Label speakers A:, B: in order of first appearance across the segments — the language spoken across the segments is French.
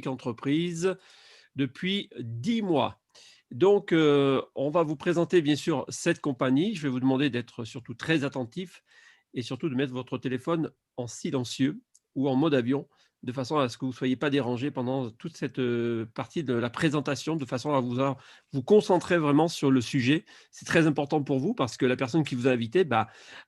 A: entreprise depuis 10 mois. Donc, on va vous présenter bien sûr cette compagnie. Je vais vous demander d'être surtout très attentif et surtout de mettre votre téléphone en silencieux ou en mode avion, de façon à ce que vous ne soyez pas dérangé pendant toute cette partie de la présentation, de façon à vous concentrer vraiment sur le sujet. C'est très important pour vous parce que la personne qui vous a invité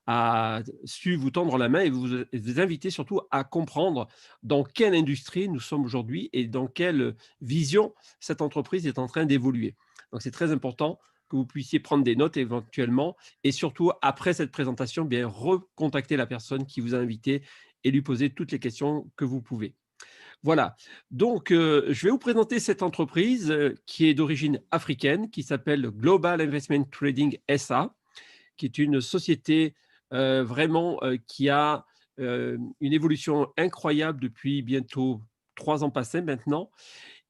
A: a su vous tendre la main et vous inviter surtout à comprendre dans quelle industrie nous sommes aujourd'hui et dans quelle vision cette entreprise est en train d'évoluer. Donc, c'est très important que vous puissiez prendre des notes éventuellement et surtout, après cette présentation, bien recontacter la personne qui vous a invité et lui poser toutes les questions que vous pouvez. Voilà, donc je vais vous présenter cette entreprise qui est d'origine africaine, qui s'appelle Global Investment Trading SA, qui est une société vraiment qui a une évolution incroyable depuis bientôt 3 ans passés maintenant,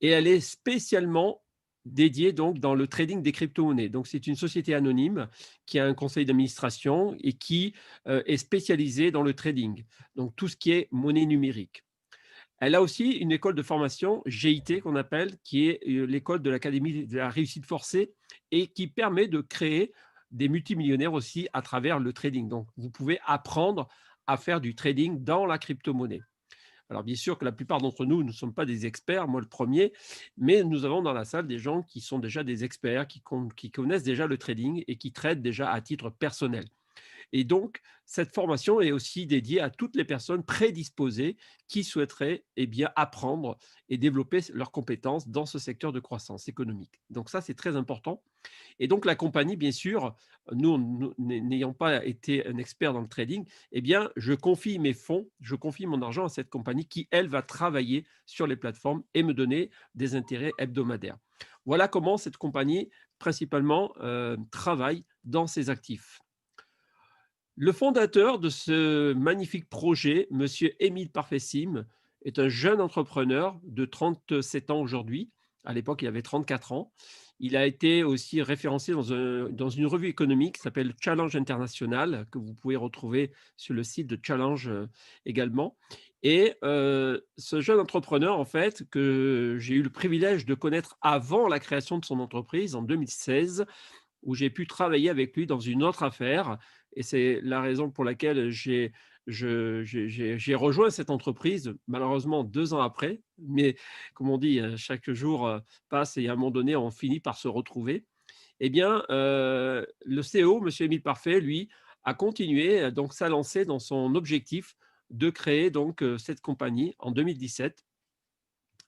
A: et elle est spécialement dédiée donc dans le trading des crypto-monnaies. Donc c'est une société anonyme qui a un conseil d'administration et qui est spécialisée dans le trading, donc tout ce qui est monnaie numérique. Elle a aussi une école de formation GIT qu'on appelle, qui est l'école de l'Académie de la réussite forcée et qui permet de créer des multimillionnaires aussi à travers le trading. Donc vous pouvez apprendre à faire du trading dans la crypto-monnaie. Alors bien sûr que la plupart d'entre nous ne sommes pas des experts, moi le premier, mais nous avons dans la salle des gens qui sont déjà des experts, qui connaissent déjà le trading et qui tradent déjà à titre personnel. Et donc, cette formation est aussi dédiée à toutes les personnes prédisposées qui souhaiteraient bien, apprendre et développer leurs compétences dans ce secteur de croissance économique. Donc ça, c'est très important. Et donc la compagnie, bien sûr, nous n'ayant pas été un expert dans le trading, eh bien, je confie mes fonds, je confie mon argent à cette compagnie qui, elle, va travailler sur les plateformes et me donner des intérêts hebdomadaires. Voilà comment cette compagnie, principalement, travaille dans ses actifs. Le fondateur de ce magnifique projet, monsieur Émile Parfessim, est un jeune entrepreneur de 37 ans aujourd'hui. À l'époque, il avait 34 ans. Il a été aussi référencé dans une revue économique qui s'appelle Challenge International, que vous pouvez retrouver sur le site de Challenge également. Et ce jeune entrepreneur, en fait, que j'ai eu le privilège de connaître avant la création de son entreprise en 2016, où j'ai pu travailler avec lui dans une autre affaire, et c'est la raison pour laquelle j'ai rejoint cette entreprise, malheureusement 2 ans après, mais comme on dit, chaque jour, passe et à un moment donné, on finit par se retrouver. Eh bien, le CEO, monsieur Émile Parfait, lui, a continué, donc s'est lancé dans son objectif de créer donc, cette compagnie en 2017.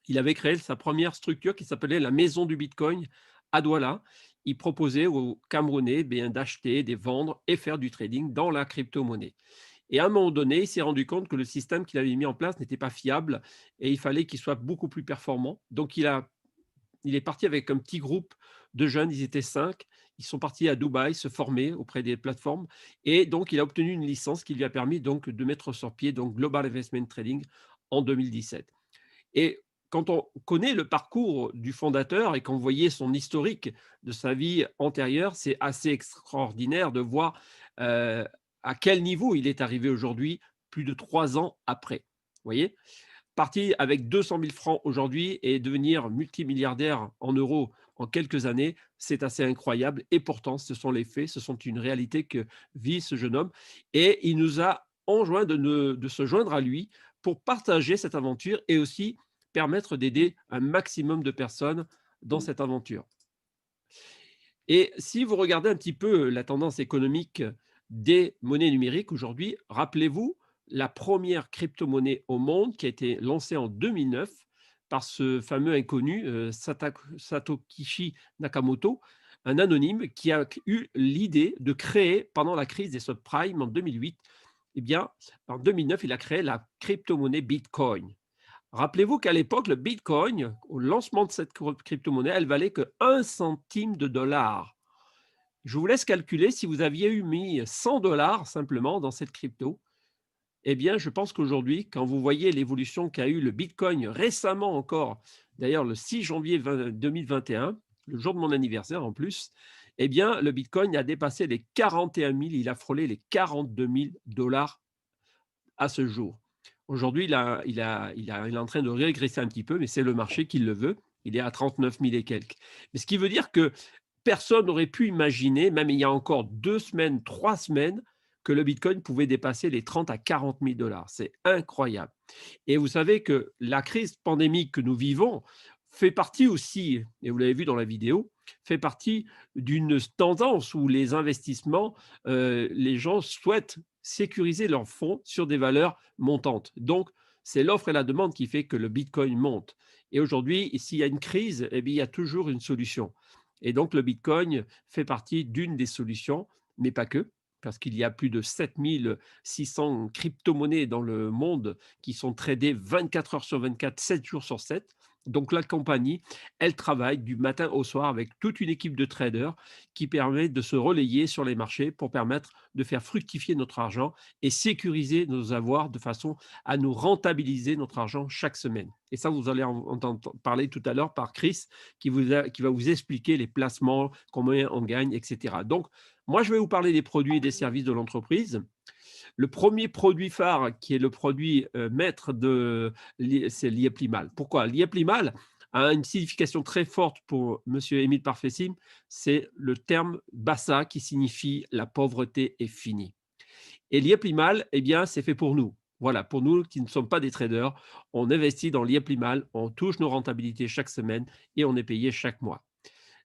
A: Il avait créé sa première structure qui s'appelait la Maison du Bitcoin à Douala. Il proposait aux Camerounais bien d'acheter, de vendre et faire du trading dans la crypto-monnaie. Et à un moment donné, il s'est rendu compte que le système qu'il avait mis en place n'était pas fiable et il fallait qu'il soit beaucoup plus performant. Donc il est parti avec un petit groupe de jeunes, ils étaient 5. Ils sont partis à Dubaï se former auprès des plateformes et donc il a obtenu une licence qui lui a permis donc de mettre sur pied donc Global Investment Trading en 2017. Et quand on connaît le parcours du fondateur et qu'on voyait son historique de sa vie antérieure, c'est assez extraordinaire de voir à quel niveau il est arrivé aujourd'hui, plus de 3 ans après. Vous voyez, parti avec 200 000 francs aujourd'hui et devenir multimilliardaire en euros en quelques années, c'est assez incroyable. Et pourtant, ce sont les faits, ce sont une réalité que vit ce jeune homme. Et il nous a enjoint de se joindre à lui pour partager cette aventure et aussi permettre d'aider un maximum de personnes dans cette aventure. Et si vous regardez un petit peu la tendance économique des monnaies numériques aujourd'hui, rappelez-vous la première crypto-monnaie au monde qui a été lancée en 2009 par ce fameux inconnu Satoshi Nakamoto, un anonyme qui a eu l'idée de créer pendant la crise des subprimes en 2008. Eh bien, en 2009, il a créé la crypto-monnaie Bitcoin. Rappelez-vous qu'à l'époque, le Bitcoin, au lancement de cette crypto-monnaie, elle valait que 1 centime de dollar. Je vous laisse calculer si vous aviez eu mis 100 dollars simplement dans cette crypto. Eh bien, je pense qu'aujourd'hui, quand vous voyez l'évolution qu'a eu le Bitcoin récemment encore, d'ailleurs le 6 janvier 2021, le jour de mon anniversaire en plus, eh bien, le Bitcoin a dépassé les 41 000, il a frôlé les 42 000 dollars à ce jour. Aujourd'hui, il est en train de régresser un petit peu, mais c'est le marché qui le veut. Il est à 39 000 et quelques. Mais ce qui veut dire que personne n'aurait pu imaginer, même il y a encore 2 semaines, 3 semaines, que le bitcoin pouvait dépasser les 30 à 40 000 $. C'est incroyable. Et vous savez que la crise pandémique que nous vivons fait partie aussi, et vous l'avez vu dans la vidéo, fait partie d'une tendance où les investissements, les gens souhaitent sécuriser leurs fonds sur des valeurs montantes. Donc, c'est l'offre et la demande qui fait que le bitcoin monte. Et aujourd'hui, s'il y a une crise, eh bien, il y a toujours une solution. Et donc, le bitcoin fait partie d'une des solutions, mais pas que, parce qu'il y a plus de 7 600 crypto-monnaies dans le monde qui sont tradées 24 heures sur 24, 7 jours sur 7. Donc la compagnie, elle travaille du matin au soir avec toute une équipe de traders qui permet de se relayer sur les marchés pour permettre de faire fructifier notre argent et sécuriser nos avoirs de façon à nous rentabiliser notre argent chaque semaine. Et ça, vous allez en entendre parler tout à l'heure par Chris qui va vous expliquer les placements, combien on gagne, etc. Donc, moi, je vais vous parler des produits et des services de l'entreprise. Le premier produit phare, qui est le produit maître c'est l'IEP-Limal. Pourquoi? L'IEP-Limal a une signification très forte pour Monsieur Émile Parfessim, c'est le terme Bassa qui signifie la pauvreté est finie. Et l'IEP-Limal, eh bien, c'est fait pour nous. Voilà, pour nous qui ne sommes pas des traders, on investit dans l'IEP-Limal, on touche nos rentabilités chaque semaine et on est payé chaque mois.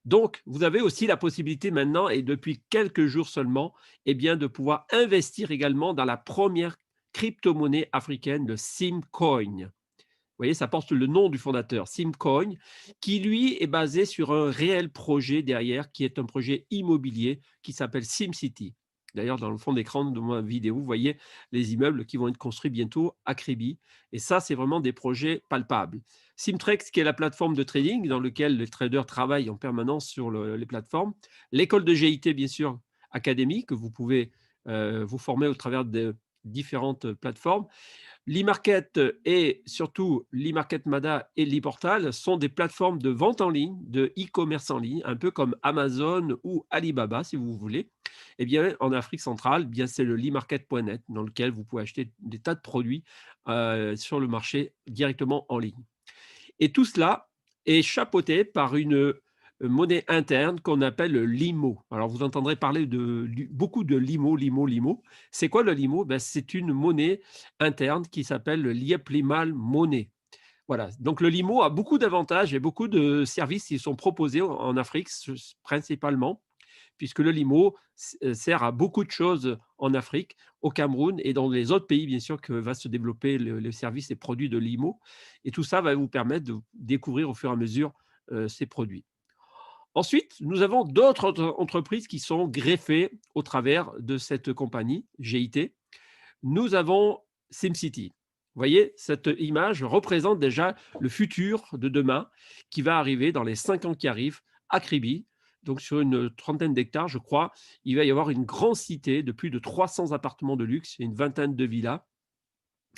A: Donc, vous avez aussi la possibilité maintenant, et depuis quelques jours seulement, eh bien, de pouvoir investir également dans la première crypto-monnaie africaine, le Simcoin. Vous voyez, ça porte le nom du fondateur, Simcoin, qui lui est basé sur un réel projet derrière, qui est un projet immobilier qui s'appelle SimCity. D'ailleurs, dans le fond d'écran de ma vidéo, vous voyez les immeubles qui vont être construits bientôt à Kribi. Et ça, c'est vraiment des projets palpables. Simtrex, qui est la plateforme de trading dans laquelle les traders travaillent en permanence sur les plateformes. L'école de GIT, bien sûr, Académie, que vous pouvez vous former au travers de différentes plateformes. L'e-market et surtout l'e-market Mada et l'e-portal sont des plateformes de vente en ligne, de e-commerce en ligne, un peu comme Amazon ou Alibaba, si vous voulez. Eh bien, en Afrique centrale, eh bien, c'est le lemarket.net dans lequel vous pouvez acheter des tas de produits sur le marché directement en ligne. Et tout cela est chapeauté par une monnaie interne qu'on appelle le LIMO. Alors, vous entendrez parler beaucoup de LIMO, LIMO, LIMO. C'est quoi le LIMO? Ben, c'est une monnaie interne qui s'appelle le Liep-Limal Monnaie. Voilà, donc le LIMO a beaucoup d'avantages et beaucoup de services qui sont proposés en Afrique principalement, puisque le limo sert à beaucoup de choses en Afrique, au Cameroun et dans les autres pays, bien sûr, que va se développer le service et produits de limo. Et tout ça va vous permettre de découvrir au fur et à mesure ces produits. Ensuite, nous avons d'autres entreprises qui sont greffées au travers de cette compagnie, GIT. Nous avons SimCity. Vous voyez, cette image représente déjà le futur de demain qui va arriver dans les 5 ans qui arrivent à Kribi. Donc, sur une trentaine d'hectares, je crois, il va y avoir une grande cité de plus de 300 appartements de luxe et une vingtaine de villas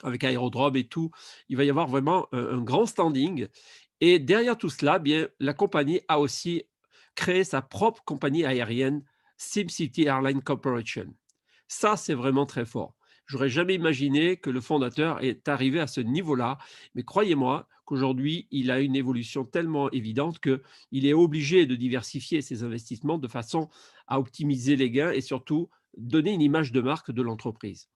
A: avec aérodrome et tout. Il va y avoir vraiment un grand standing. Et derrière tout cela, bien, la compagnie a aussi créé sa propre compagnie aérienne, SimCity Airline Corporation. Ça, c'est vraiment très fort. J'aurais jamais imaginé que le fondateur est arrivé à ce niveau-là, mais croyez-moi qu'aujourd'hui, il a une évolution tellement évidente qu'il est obligé de diversifier ses investissements de façon à optimiser les gains et surtout donner une image de marque de l'entreprise.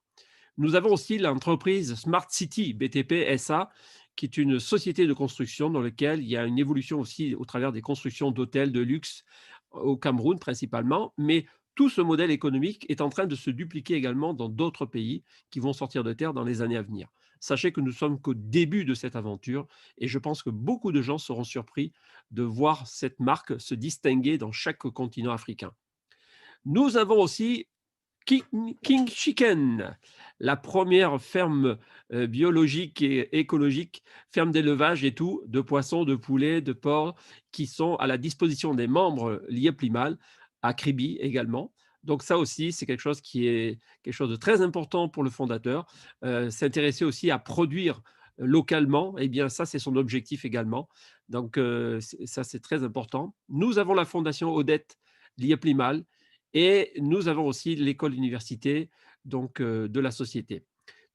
A: Nous avons aussi l'entreprise Smart City BTP SA, qui est une société de construction dans laquelle il y a une évolution aussi au travers des constructions d'hôtels de luxe au Cameroun principalement, mais tout ce modèle économique est en train de se dupliquer également dans d'autres pays qui vont sortir de terre dans les années à venir. Sachez que nous sommes qu'au début de cette aventure et je pense que beaucoup de gens seront surpris de voir cette marque se distinguer dans chaque continent africain. Nous avons aussi King Chicken, la première ferme biologique et écologique, ferme d'élevage et tout, de poissons, de poulets, de porcs, qui sont à la disposition des membres Liep-Limal, à Kribi également. Donc ça aussi, c'est quelque chose qui est quelque chose de très important pour le fondateur. S'intéresser aussi à produire localement, eh bien ça, c'est son objectif également. Donc ça, c'est très important. Nous avons la fondation Odette Liep-Limal, et nous avons aussi l'école-université donc de la société.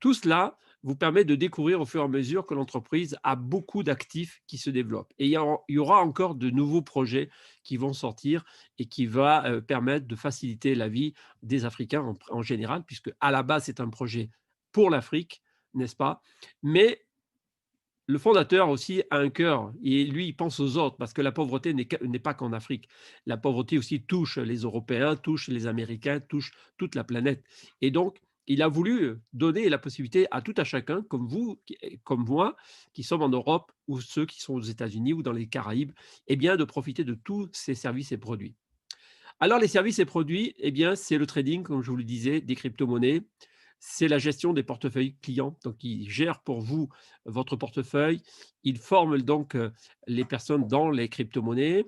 A: Tout cela vous permet de découvrir au fur et à mesure que l'entreprise a beaucoup d'actifs qui se développent. Et il y aura encore de nouveaux projets qui vont sortir et qui va permettre de faciliter la vie des Africains en général, puisque à la base, c'est un projet pour l'Afrique, n'est-ce pas? Mais le fondateur aussi a un cœur et lui, il pense aux autres parce que la pauvreté n'est pas qu'en Afrique. La pauvreté aussi touche les Européens, touche les Américains, touche toute la planète. Et donc, il a voulu donner la possibilité à tout à chacun, comme vous, comme moi, qui sommes en Europe ou ceux qui sont aux États-Unis ou dans les Caraïbes, eh bien, de profiter de tous ces services et produits. Alors, les services et produits, eh bien, c'est le trading, comme je vous le disais, des crypto-monnaies. C'est la gestion des portefeuilles clients. Donc, ils gèrent pour vous votre portefeuille. Ils forment donc les personnes dans les crypto-monnaies.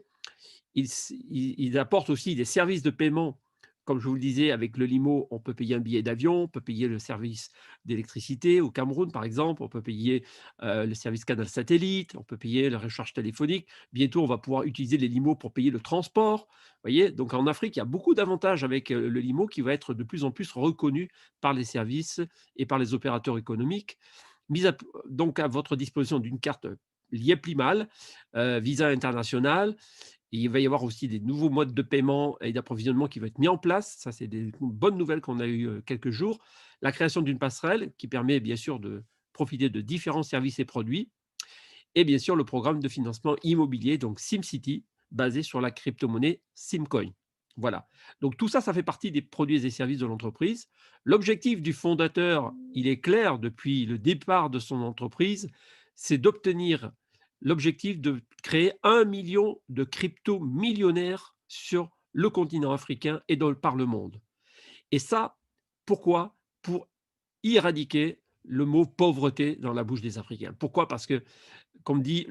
A: Ils apportent aussi des services de paiement. Comme je vous le disais, avec le Limo, on peut payer un billet d'avion, on peut payer le service d'électricité au Cameroun, par exemple, on peut payer le service canal satellite, on peut payer la recharge téléphonique. Bientôt, on va pouvoir utiliser les Limos pour payer le transport. Vous voyez, donc en Afrique, il y a beaucoup d'avantages avec le Limo qui va être de plus en plus reconnu par les services et par les opérateurs économiques. Donc à votre disposition d'une carte liée Plimal, Visa international. Et il va y avoir aussi des nouveaux modes de paiement et d'approvisionnement qui vont être mis en place. Ça, c'est des bonnes nouvelles qu'on a eues quelques jours. La création d'une passerelle qui permet bien sûr de profiter de différents services et produits. Et bien sûr, le programme de financement immobilier, donc SimCity, basé sur la crypto-monnaie Simcoin. Voilà. Donc tout ça, ça fait partie des produits et services de l'entreprise. L'objectif du fondateur, il est clair depuis le départ de son entreprise, c'est d'obtenir l'objectif de créer 1 million de crypto-millionnaires sur le continent africain et par le monde. Et ça, pourquoi? Pour éradiquer le mot pauvreté dans la bouche des Africains. Pourquoi? Parce que comme dit,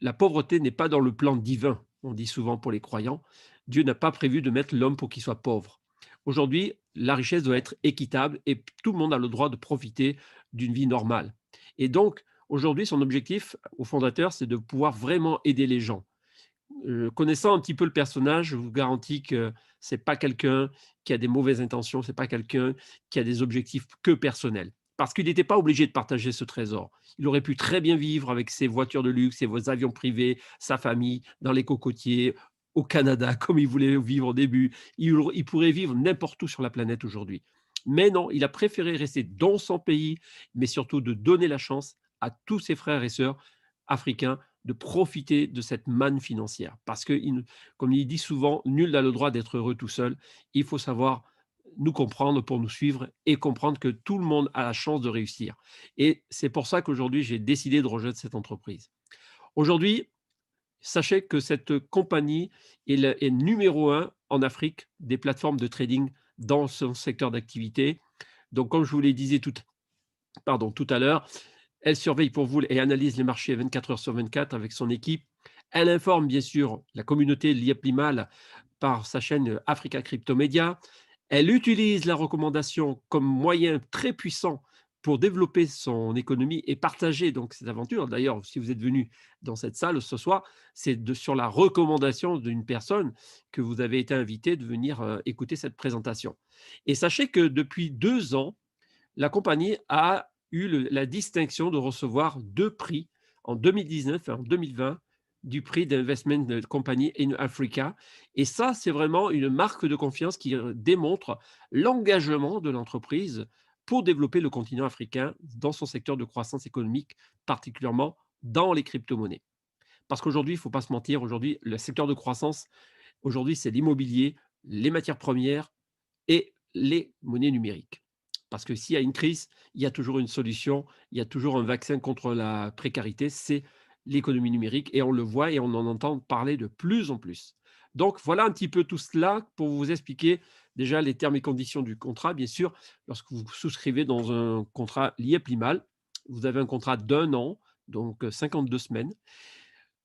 A: la pauvreté n'est pas dans le plan divin, on dit souvent pour les croyants. Dieu n'a pas prévu de mettre l'homme pour qu'il soit pauvre. Aujourd'hui, la richesse doit être équitable et tout le monde a le droit de profiter d'une vie normale. Et donc, aujourd'hui, son objectif au fondateur, c'est de pouvoir vraiment aider les gens. Connaissant un petit peu le personnage, je vous garantis que c'est pas quelqu'un qui a des mauvaises intentions, c'est pas quelqu'un qui a des objectifs que personnels. Parce qu'il n'était pas obligé de partager ce trésor. Il aurait pu très bien vivre avec ses voitures de luxe, ses avions privés, sa famille, dans les cocotiers, au Canada, comme il voulait vivre au début. Il pourrait vivre n'importe où sur la planète aujourd'hui. Mais non, il a préféré rester dans son pays, mais surtout de donner la chance à tous ses frères et sœurs africains de profiter de cette manne financière. Parce que, comme il dit souvent, nul n'a le droit d'être heureux tout seul. Il faut savoir nous comprendre pour nous suivre et comprendre que tout le monde a la chance de réussir. Et c'est pour ça qu'aujourd'hui, j'ai décidé de rejoindre cette entreprise. Aujourd'hui, sachez que cette compagnie est numéro un en Afrique des plateformes de trading dans son secteur d'activité. Donc, comme je vous l'ai disais tout à l'heure, elle surveille pour vous et analyse les marchés 24 heures sur 24 avec son équipe. Elle informe bien sûr la communauté Limal par sa chaîne Africa Crypto Media. Elle utilise la recommandation comme moyen très puissant pour développer son économie et partager donc cette aventure. D'ailleurs, si vous êtes venu dans cette salle ce soir, c'est sur la recommandation d'une personne que vous avez été invité de venir écouter cette présentation. Et sachez que depuis 2 ans, la compagnie a eu la distinction de recevoir 2 prix en 2019 et en 2020 du prix d'Investment Company in Africa. Et ça, c'est vraiment une marque de confiance qui démontre l'engagement de l'entreprise pour développer le continent africain dans son secteur de croissance économique, particulièrement dans les crypto-monnaies. Parce qu'aujourd'hui, il ne faut pas se mentir, aujourd'hui, le secteur de croissance, aujourd'hui, c'est l'immobilier, les matières premières et les monnaies numériques. Parce que s'il y a une crise, il y a toujours une solution, il y a toujours un vaccin contre la précarité, c'est l'économie numérique et on le voit et on en entend parler de plus en plus. Donc voilà un petit peu tout cela pour vous expliquer déjà les termes et conditions du contrat. Bien sûr, lorsque vous souscrivez dans un contrat lié Plimal, vous avez un contrat d'1 an, donc 52 semaines.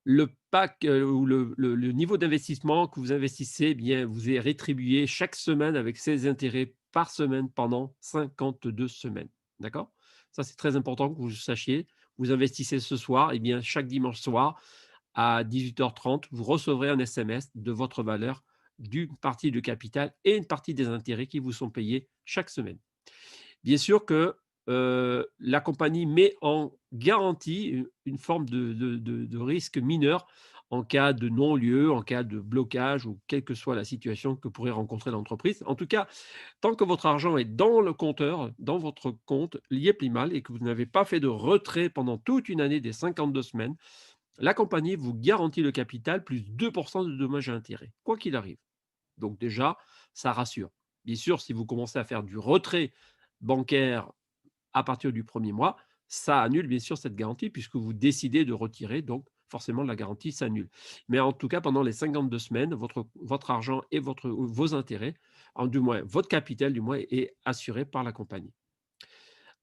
A: Le pack ou le niveau d'investissement que vous investissez, eh bien, vous est rétribué chaque semaine avec ses intérêts par semaine pendant 52 semaines. D'accord? Ça, c'est très important que vous sachiez. Vous investissez ce soir, eh bien, chaque dimanche soir à 18h30, vous recevrez un SMS de votre valeur, d'une partie du capital et une partie des intérêts qui vous sont payés chaque semaine. Bien sûr que la compagnie met en garantie une forme de risque mineur en cas de non-lieu, en cas de blocage ou quelle que soit la situation que pourrait rencontrer l'entreprise. En tout cas, tant que votre argent est dans le compteur, dans votre compte lié Plimal et que vous n'avez pas fait de retrait pendant toute une année des 52 semaines, la compagnie vous garantit le capital plus 2 de dommages et intérêts, quoi qu'il arrive. Donc déjà, ça rassure. Bien sûr, si vous commencez à faire du retrait bancaire à partir du premier mois, ça annule bien sûr cette garantie puisque vous décidez de retirer, donc forcément la garantie s'annule. Mais en tout cas, pendant les 52 semaines, votre argent et vos intérêts, du moins votre capital du moins, est assuré par la compagnie.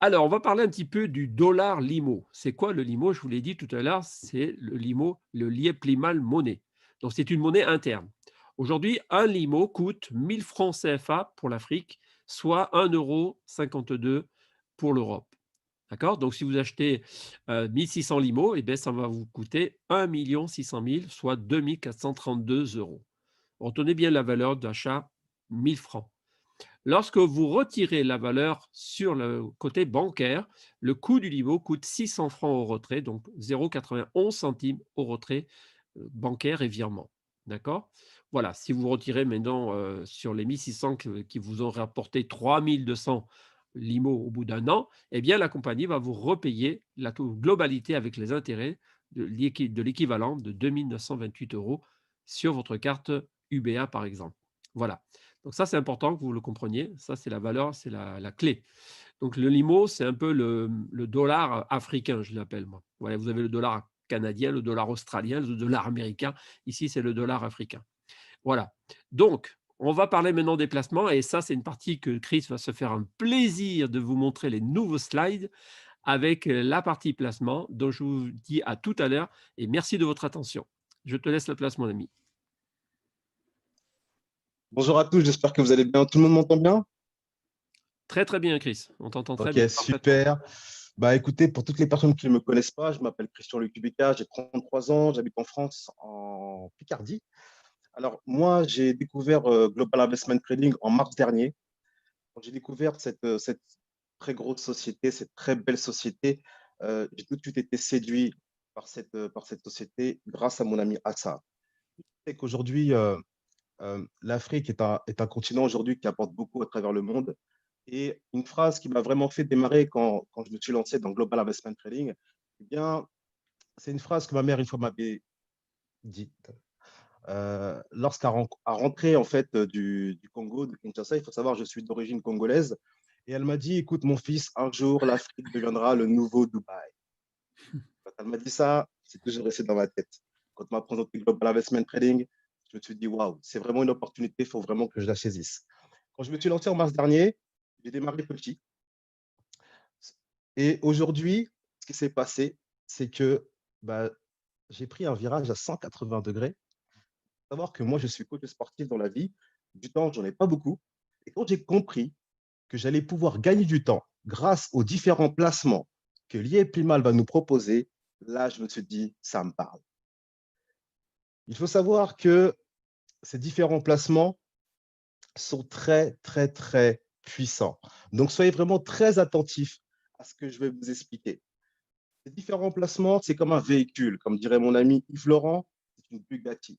A: Alors, on va parler un petit peu du dollar limo. C'est quoi le limo? Je vous l'ai dit tout à l'heure, c'est le limo, le Liepli-Mal monnaie. Donc, c'est une monnaie interne. Aujourd'hui, un limo coûte 1000 francs CFA pour l'Afrique, soit 1,52 € pour l'Europe. D'accord? Donc, si vous achetez 1600 limos, eh bien, ça va vous coûter 1 600 000, soit 2432 euros. Retenez bien la valeur d'achat 1000 francs. Lorsque vous retirez la valeur sur le côté bancaire, le coût du limo coûte 600 francs au retrait, donc 0,91 centimes au retrait bancaire et virement. D'accord? Voilà, si vous retirez maintenant sur les 1600 qui vous ont rapporté 3200 limo au bout d'un an, eh bien la compagnie va vous repayer la globalité avec les intérêts de l'équivalent de 2928 euros sur votre carte UBA par exemple. Voilà. Donc ça, c'est important que vous le compreniez. Ça, c'est la valeur, c'est la clé. Donc le limo, c'est un peu le dollar africain, je l'appelle moi. Voilà, vous avez le dollar canadien, le dollar australien, le dollar américain. Ici, c'est le dollar africain. Voilà. Donc, on va parler maintenant des placements et ça, c'est une partie que Chris va se faire un plaisir de vous montrer les nouveaux slides avec la partie placement. Donc, je vous dis à tout à l'heure et merci de votre attention. Je te laisse la place, mon ami.
B: Bonjour à tous, j'espère que vous allez bien. Tout le monde m'entend bien?
A: Très, très bien, Chris. On t'entend très
B: Ok,
A: bien, parfaitement.
B: super. Bah écoutez, pour toutes les personnes qui ne me connaissent pas, je m'appelle Christian Lecubeka, j'ai 33 ans, j'habite en France, en Picardie. Alors moi, j'ai découvert Global Investment Trading en mars dernier. Quand j'ai découvert cette très grosse société, cette très belle société, j'ai tout de suite été séduit par cette société grâce à mon ami Assa. C'est qu'aujourd'hui, l'Afrique est un continent aujourd'hui qui apporte beaucoup à travers le monde. Et une phrase qui m'a vraiment fait démarrer quand je me suis lancé dans Global Investment Trading, eh bien, c'est une phrase que ma mère, une fois, m'avait dite. Lorsqu'elle a rentré en fait du Congo, de Kinshasa, il faut savoir, je suis d'origine congolaise. Et elle m'a dit, écoute, mon fils, un jour, l'Afrique deviendra le nouveau Dubaï. Quand elle m'a dit ça, c'est toujours resté dans ma tête. Quand on m'a présenté Global Investment Trading, je me suis dit, waouh, c'est vraiment une opportunité, il faut vraiment que je la saisisse. Quand je me suis lancé en mars dernier, j'ai démarré petit. Et aujourd'hui, ce qui s'est passé, c'est que bah, j'ai pris un virage à 180 degrés. Il faut savoir que moi, je suis coach sportif dans la vie. Du temps, j'en ai pas beaucoup. Et quand j'ai compris que j'allais pouvoir gagner du temps grâce aux différents placements que l'IEPIMAL va nous proposer, là, je me suis dit, ça me parle. Il faut savoir que ces différents placements sont très, très, très puissants. Donc, soyez vraiment très attentifs à ce que je vais vous expliquer. Ces différents placements, c'est comme un véhicule, comme dirait mon ami Yves Laurent, c'est une Bugatti.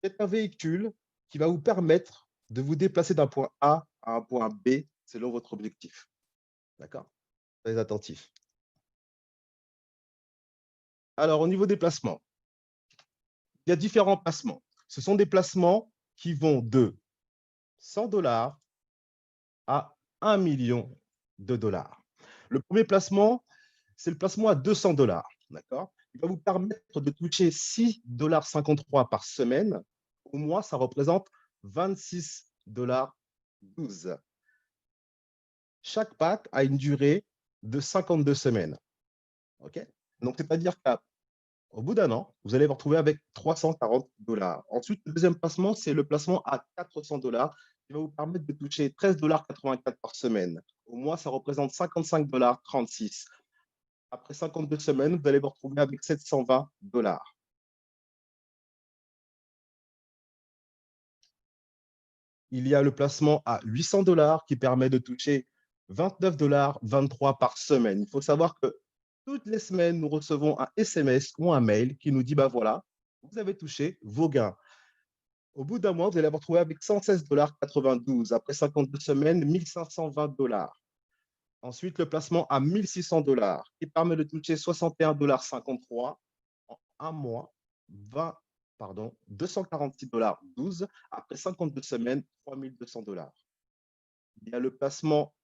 B: C'est un véhicule qui va vous permettre de vous déplacer d'un point A à un point B selon votre objectif. D'accord? Soyez attentifs. Alors, au niveau des placements, il y a différents placements. Ce sont des placements qui vont de 100 $ à 1 million de dollars. Le premier placement, c'est le placement à 200 $. D'accord? Il va vous permettre de toucher 6,53 $ par semaine. Au mois, ça représente 26,12 $. Chaque pack a une durée de 52 semaines. OK? Donc, c'est-à-dire qu'au bout d'un an, vous allez vous retrouver avec 340 $. Ensuite, le deuxième placement, c'est le placement à 400 $ qui va vous permettre de toucher 13,84 $ par semaine. Au mois, ça représente 55,36 $. Après 52 semaines, vous allez vous retrouver avec 720 $. Il y a le placement à 800 $ qui permet de toucher 29,23 $ par semaine. Il faut savoir que toutes les semaines, nous recevons un SMS ou un mail qui nous dit, bah voilà, vous avez touché vos gains. Au bout d'un mois, vous allez vous retrouver avec 116,92 $ Après 52 semaines, 1520 $. Ensuite, le placement à 1600 $ qui permet de toucher 61,53 $ en un mois, 246,12 $ après 52 semaines, 3200 $. Il y a le placement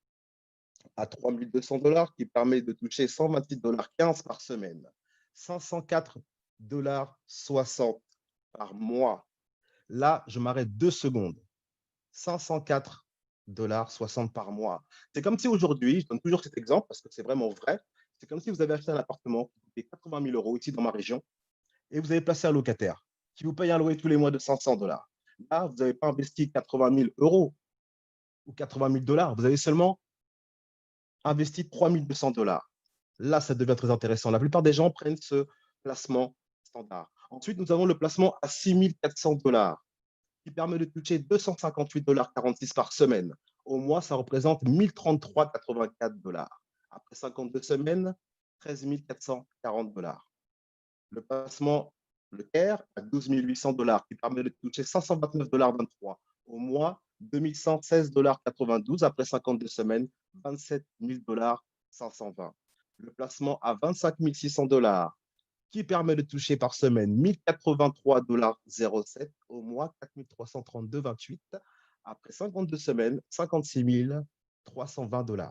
B: à 3200 $ qui permet de toucher 126,15 $ par semaine, 504,60 $ par mois. Là, je m'arrête 2 secondes. 504,60 $ par mois. C'est comme si aujourd'hui, je donne toujours cet exemple parce que c'est vraiment vrai, c'est comme si vous avez acheté un appartement qui coûtait 80 000 € ici dans ma région et vous avez placé un locataire qui vous paye un loyer tous les mois de 500 $. Là, vous n'avez pas investi 80 000 € ou 80 000 $, vous avez seulement investi 3 200 $. Là, ça devient très intéressant. La plupart des gens prennent ce placement standard. Ensuite, nous avons le placement à 6 400 $ qui permet de toucher 258,46 $ par semaine. Au mois, ça représente 1033,84 $. Après 52 semaines, 13 440 $. Le placement, le CARE, à 12 800 $ qui permet de toucher 529,23 $ au mois, 2116,92 $ après 52 semaines, 27 000 $ 520. Le placement à 25 600 $ qui permet de toucher par semaine 1083,07 $ au mois, 4332,28 $ après 52 semaines, 56 320 $.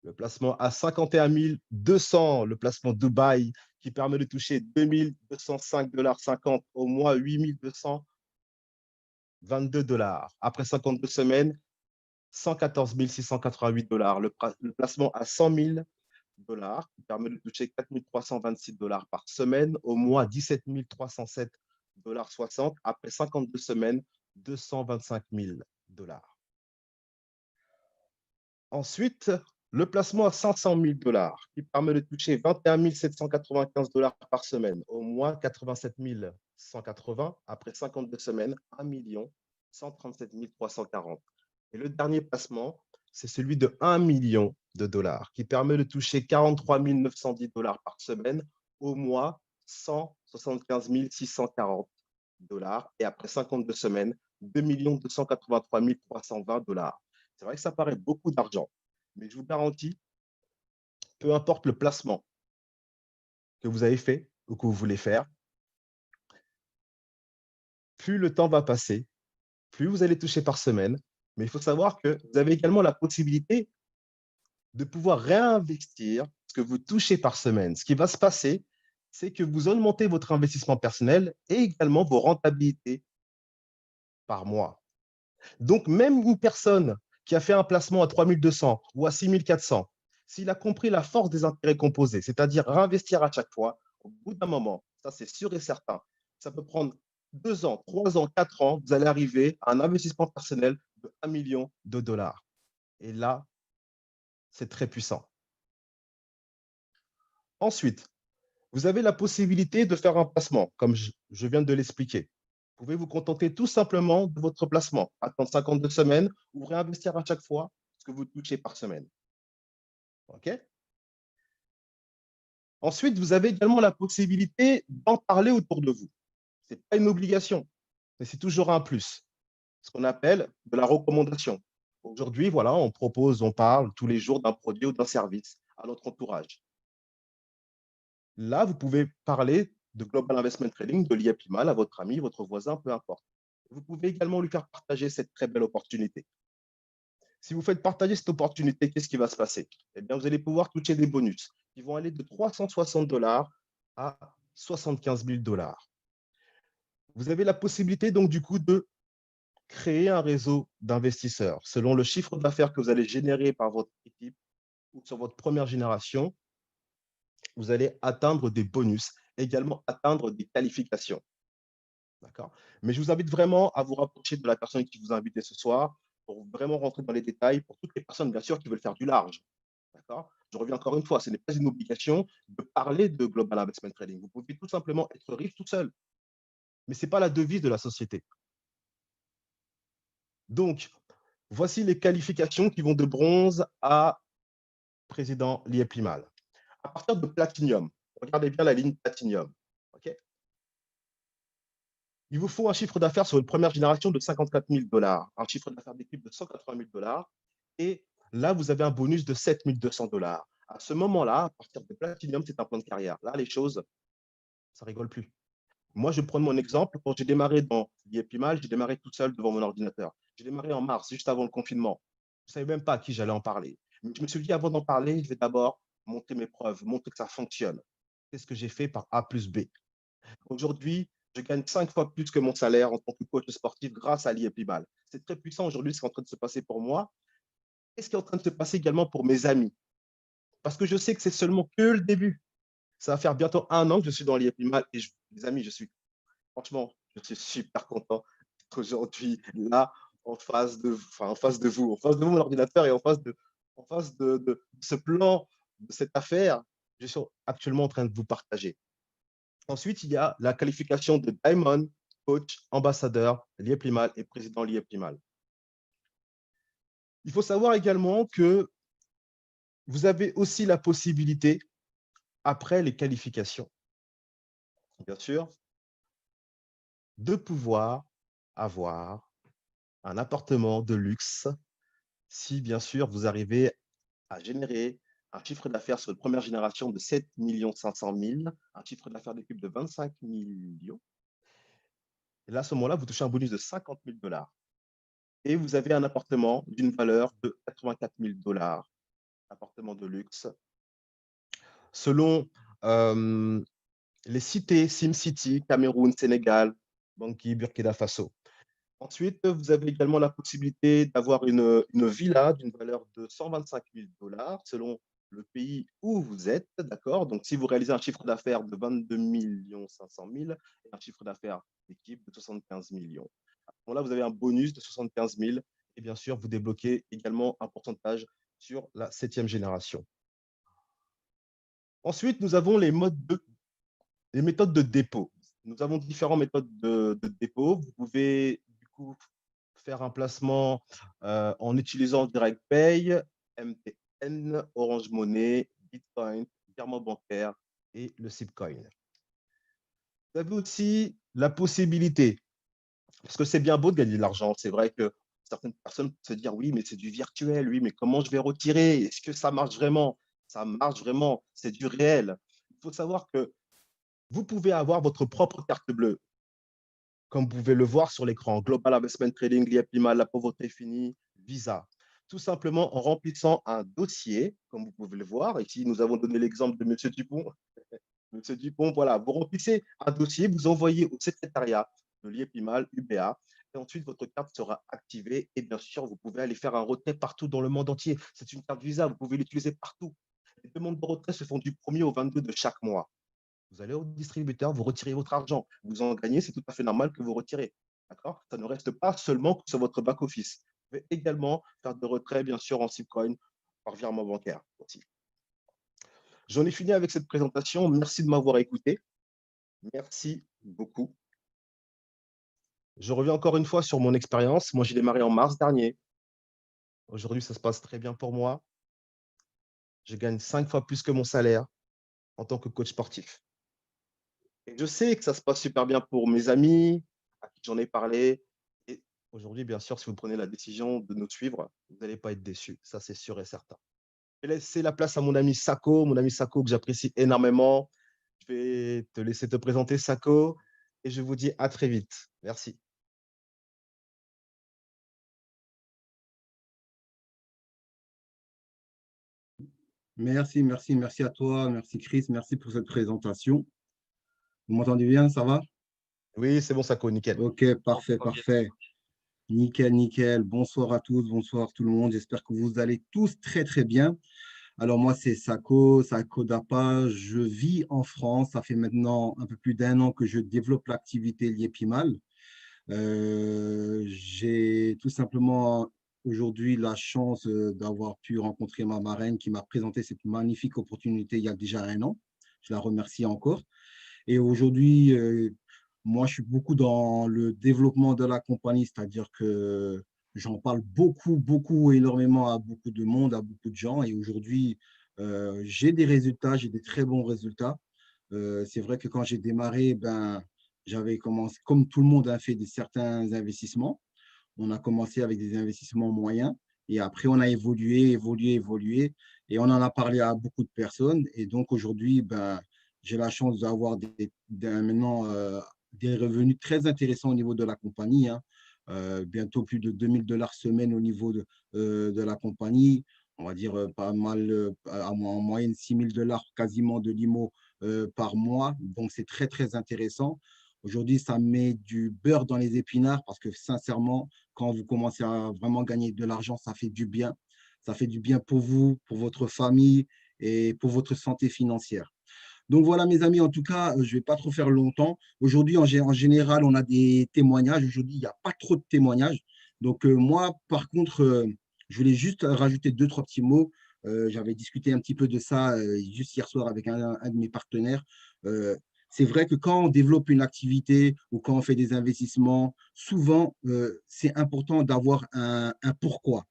B: Le placement à 51 200, le placement Dubaï, qui permet de toucher 2205,50 $ au mois, 8222 $ après 52 semaines, 114 688 $. Le placement à 100 000 $ qui permet de toucher 4 326 $ par semaine, au mois 17 307,60 $ après 52 semaines, 225 000 $. Ensuite, le placement à 500 000 $ qui permet de toucher 21 795 $ par semaine, au mois 87 180 après 52 semaines, 1 137 340. Et le dernier placement, c'est celui de 1 million de dollars qui permet de toucher 43 910 $ par semaine, au mois 175 640 $ et après 52 semaines, 2 283 320 $. C'est vrai que ça paraît beaucoup d'argent, mais je vous garantis, peu importe le placement que vous avez fait ou que vous voulez faire, plus le temps va passer, plus vous allez toucher par semaine. Mais il faut savoir que vous avez également la possibilité de pouvoir réinvestir ce que vous touchez par semaine. Ce qui va se passer, c'est que vous augmentez votre investissement personnel et également vos rentabilités par mois. Donc, même une personne qui a fait un placement à 3200 ou à 6400, s'il a compris la force des intérêts composés, c'est-à-dire réinvestir à chaque fois, au bout d'un moment, ça c'est sûr et certain, ça peut prendre 2 ans, 3 ans, 4 ans, vous allez arriver à un investissement personnel de 1 million de dollars. Et là, c'est très puissant. Ensuite, vous avez la possibilité de faire un placement, comme je viens de l'expliquer. Vous pouvez vous contenter tout simplement de votre placement, attendre 52 semaines ou réinvestir à chaque fois ce que vous touchez par semaine. OK? Ensuite, vous avez également la possibilité d'en parler autour de vous. Ce n'est pas une obligation, mais c'est toujours un plus. Ce qu'on appelle de la recommandation. Aujourd'hui, voilà, on propose, on parle tous les jours d'un produit ou d'un service à notre entourage. Là, vous pouvez parler de Global Investment Trading, de l'IAPIMAL à votre ami, votre voisin, peu importe. Vous pouvez également lui faire partager cette très belle opportunité. Si vous faites partager cette opportunité, qu'est-ce qui va se passer? Eh bien, vous allez pouvoir toucher des bonus qui vont aller de 360 $ à 75 000 $. Vous avez la possibilité donc du coup de créer un réseau d'investisseurs. Selon le chiffre d'affaires que vous allez générer par votre équipe ou sur votre première génération, vous allez atteindre des bonus, également atteindre des qualifications. D'accord? Mais je vous invite vraiment à vous rapprocher de la personne qui vous a invité ce soir pour vraiment rentrer dans les détails pour toutes les personnes, bien sûr, qui veulent faire du large. D'accord? Je reviens encore une fois, ce n'est pas une obligation de parler de Global Investment Trading. Vous pouvez tout simplement être riche tout seul. Mais ce n'est pas la devise de la société. Donc, Voici les qualifications qui vont de bronze à président Liepli-Mal. À partir de Platinium, regardez bien la ligne Platinium. Okay, il vous faut un chiffre d'affaires sur une première génération de 54 000 $, un chiffre d'affaires d'équipe de 180 000 $, et là, vous avez un bonus de 7 200 $. À ce moment-là, à partir de Platinium, c'est un plan de carrière. Là, les choses, ça rigole plus. Moi, je prends mon exemple. Quand j'ai démarré dans Liepli-Mal, j'ai démarré tout seul devant mon ordinateur. J'ai démarré en mars, juste avant le confinement. Je ne savais même pas à qui j'allais en parler. Mais je me suis dit, avant d'en parler, je vais d'abord monter mes preuves, montrer que ça fonctionne. C'est ce que j'ai fait par A plus B. Aujourd'hui, je gagne 5 fois plus que mon salaire en tant que coach sportif grâce à l'IEPIMAL. C'est très puissant aujourd'hui ce qui est en train de se passer pour moi et ce qui est en train de se passer également pour mes amis. Parce que je sais que c'est seulement que le début. Ça va faire bientôt 1 an que je suis dans l'IEPIMAL et les amis, franchement, je suis super content d'être aujourd'hui là en face de vous, mon ordinateur et en face de ce plan, de cette affaire, je suis actuellement en train de vous partager. Ensuite, il y a la qualification de Diamond, coach, ambassadeur, Lieplimal et président Lieplimal. Il faut savoir également que vous avez aussi la possibilité, après les qualifications, bien sûr, de pouvoir avoir un appartement de luxe si, bien sûr, vous arrivez à générer un chiffre d'affaires sur une première génération de 7 500 000, un chiffre d'affaires d'équipe de 25 millions. Et là, à ce moment-là, vous touchez un bonus de 50 000 $. Et vous avez un appartement d'une valeur de 84 000 $, appartement de luxe. Selon les cités, SimCity, Cameroun, Sénégal, Bangui, Burkina Faso. Ensuite, vous avez également la possibilité d'avoir une villa d'une valeur de 125 000 $ selon le pays où vous êtes, d'accord? Donc, si vous réalisez un chiffre d'affaires de 22 500 000 et un chiffre d'affaires d'équipe de 75 millions. Bon, là, vous avez un bonus de 75 000 et bien sûr, vous débloquez également un pourcentage sur la 7e génération. Ensuite, nous avons les méthodes de dépôt. Nous avons différentes méthodes de dépôt. Vous pouvez du coup faire un placement en utilisant Direct Pay, MTN, Orange Money, Bitcoin, virement bancaire et le Zipcoin. Vous avez aussi la possibilité, parce que c'est bien beau de gagner de l'argent, c'est vrai que certaines personnes peuvent se dire oui, mais c'est du virtuel, oui, mais comment je vais retirer? Est-ce que ça marche vraiment? Ça marche vraiment, c'est du réel. Il faut savoir que vous pouvez avoir votre propre carte bleue, comme vous pouvez le voir sur l'écran. Global Investment Trading, l'IEPIMA, la pauvreté finie, Visa. Tout simplement en remplissant un dossier, comme vous pouvez le voir. Ici, nous avons donné l'exemple de M. Dupont. M. Dupont, voilà, vous remplissez un dossier, vous envoyez au secrétariat de l'IEPIMAL, UBA, et ensuite votre carte sera activée. Et bien sûr, vous pouvez aller faire un retrait partout dans le monde entier. C'est une carte Visa, vous pouvez l'utiliser partout. Les demandes de retrait se font du 1er au 22 de chaque mois. Vous allez au distributeur, vous retirez votre argent. Vous en gagnez, c'est tout à fait normal que vous retirez. D'accord? Ça ne reste pas seulement sur votre back-office. Vous pouvez également faire de retrait, bien sûr, en Zipcoin par virement bancaire aussi. J'en ai fini avec cette présentation. Merci de m'avoir écouté. Merci beaucoup. Je reviens encore une fois sur mon expérience. Moi, j'ai démarré en mars dernier. Aujourd'hui, ça se passe très bien pour moi. Je gagne 5 fois plus que mon salaire en tant que coach sportif. Et je sais que ça se passe super bien pour mes amis, à qui j'en ai parlé. Et aujourd'hui, bien sûr, si vous prenez la décision de nous suivre, vous n'allez pas être déçus. Ça, c'est sûr et certain. Je vais laisser la place à mon ami Sako que j'apprécie énormément. Je vais te laisser te présenter, Sako, et je vous dis à très vite. Merci.
C: Merci à toi, merci Chris, merci pour cette présentation. Vous m'entendez bien, ça va?
B: Oui, c'est bon, Sako, nickel.
C: Ok, parfait. Nickel. Bonsoir à tous, bonsoir tout le monde. J'espère que vous allez tous très bien. Alors moi, c'est Sako Dapa. Je vis en France. Ça fait maintenant un peu plus d'1 an que je développe l'activité Liepimal. J'ai tout simplement aujourd'hui la chance d'avoir pu rencontrer ma marraine qui m'a présenté cette magnifique opportunité il y a déjà 1 an. Je la remercie encore. Et aujourd'hui, moi, je suis beaucoup dans le développement de la compagnie, c'est-à-dire que J'en parle beaucoup, beaucoup, énormément à beaucoup de monde, à beaucoup de gens. Et aujourd'hui, j'ai des résultats, j'ai des très bons résultats. C'est vrai que quand j'ai démarré, ben, j'avais commencé, comme tout le monde a fait certains investissements. On a commencé avec des investissements moyens et après, on a évolué, évolué, évolué et on en a parlé à beaucoup de personnes. Et donc, aujourd'hui, ben, j'ai la chance d'avoir maintenant des revenus très intéressants au niveau de la compagnie, hein. Bientôt plus de 2000 $ semaine au niveau de la compagnie. On va dire pas mal, en moyenne 6000 $ quasiment de limo par mois. Donc, c'est très, très intéressant. Aujourd'hui, ça met du beurre dans les épinards parce que sincèrement, quand vous commencez à vraiment gagner de l'argent, ça fait du bien. Ça fait du bien pour vous, pour votre famille et pour votre santé financière. Donc voilà, mes amis, en tout cas, je ne vais pas trop faire longtemps. Aujourd'hui, en général, on a des témoignages. Aujourd'hui, il n'y a pas trop de témoignages. Donc moi, par contre, je voulais juste rajouter deux, trois petits mots. J'avais discuté un petit peu de ça juste hier soir avec un de mes partenaires. Euh, c'est vrai que quand on développe une activité ou quand on fait des investissements, souvent, c'est important d'avoir un pourquoi.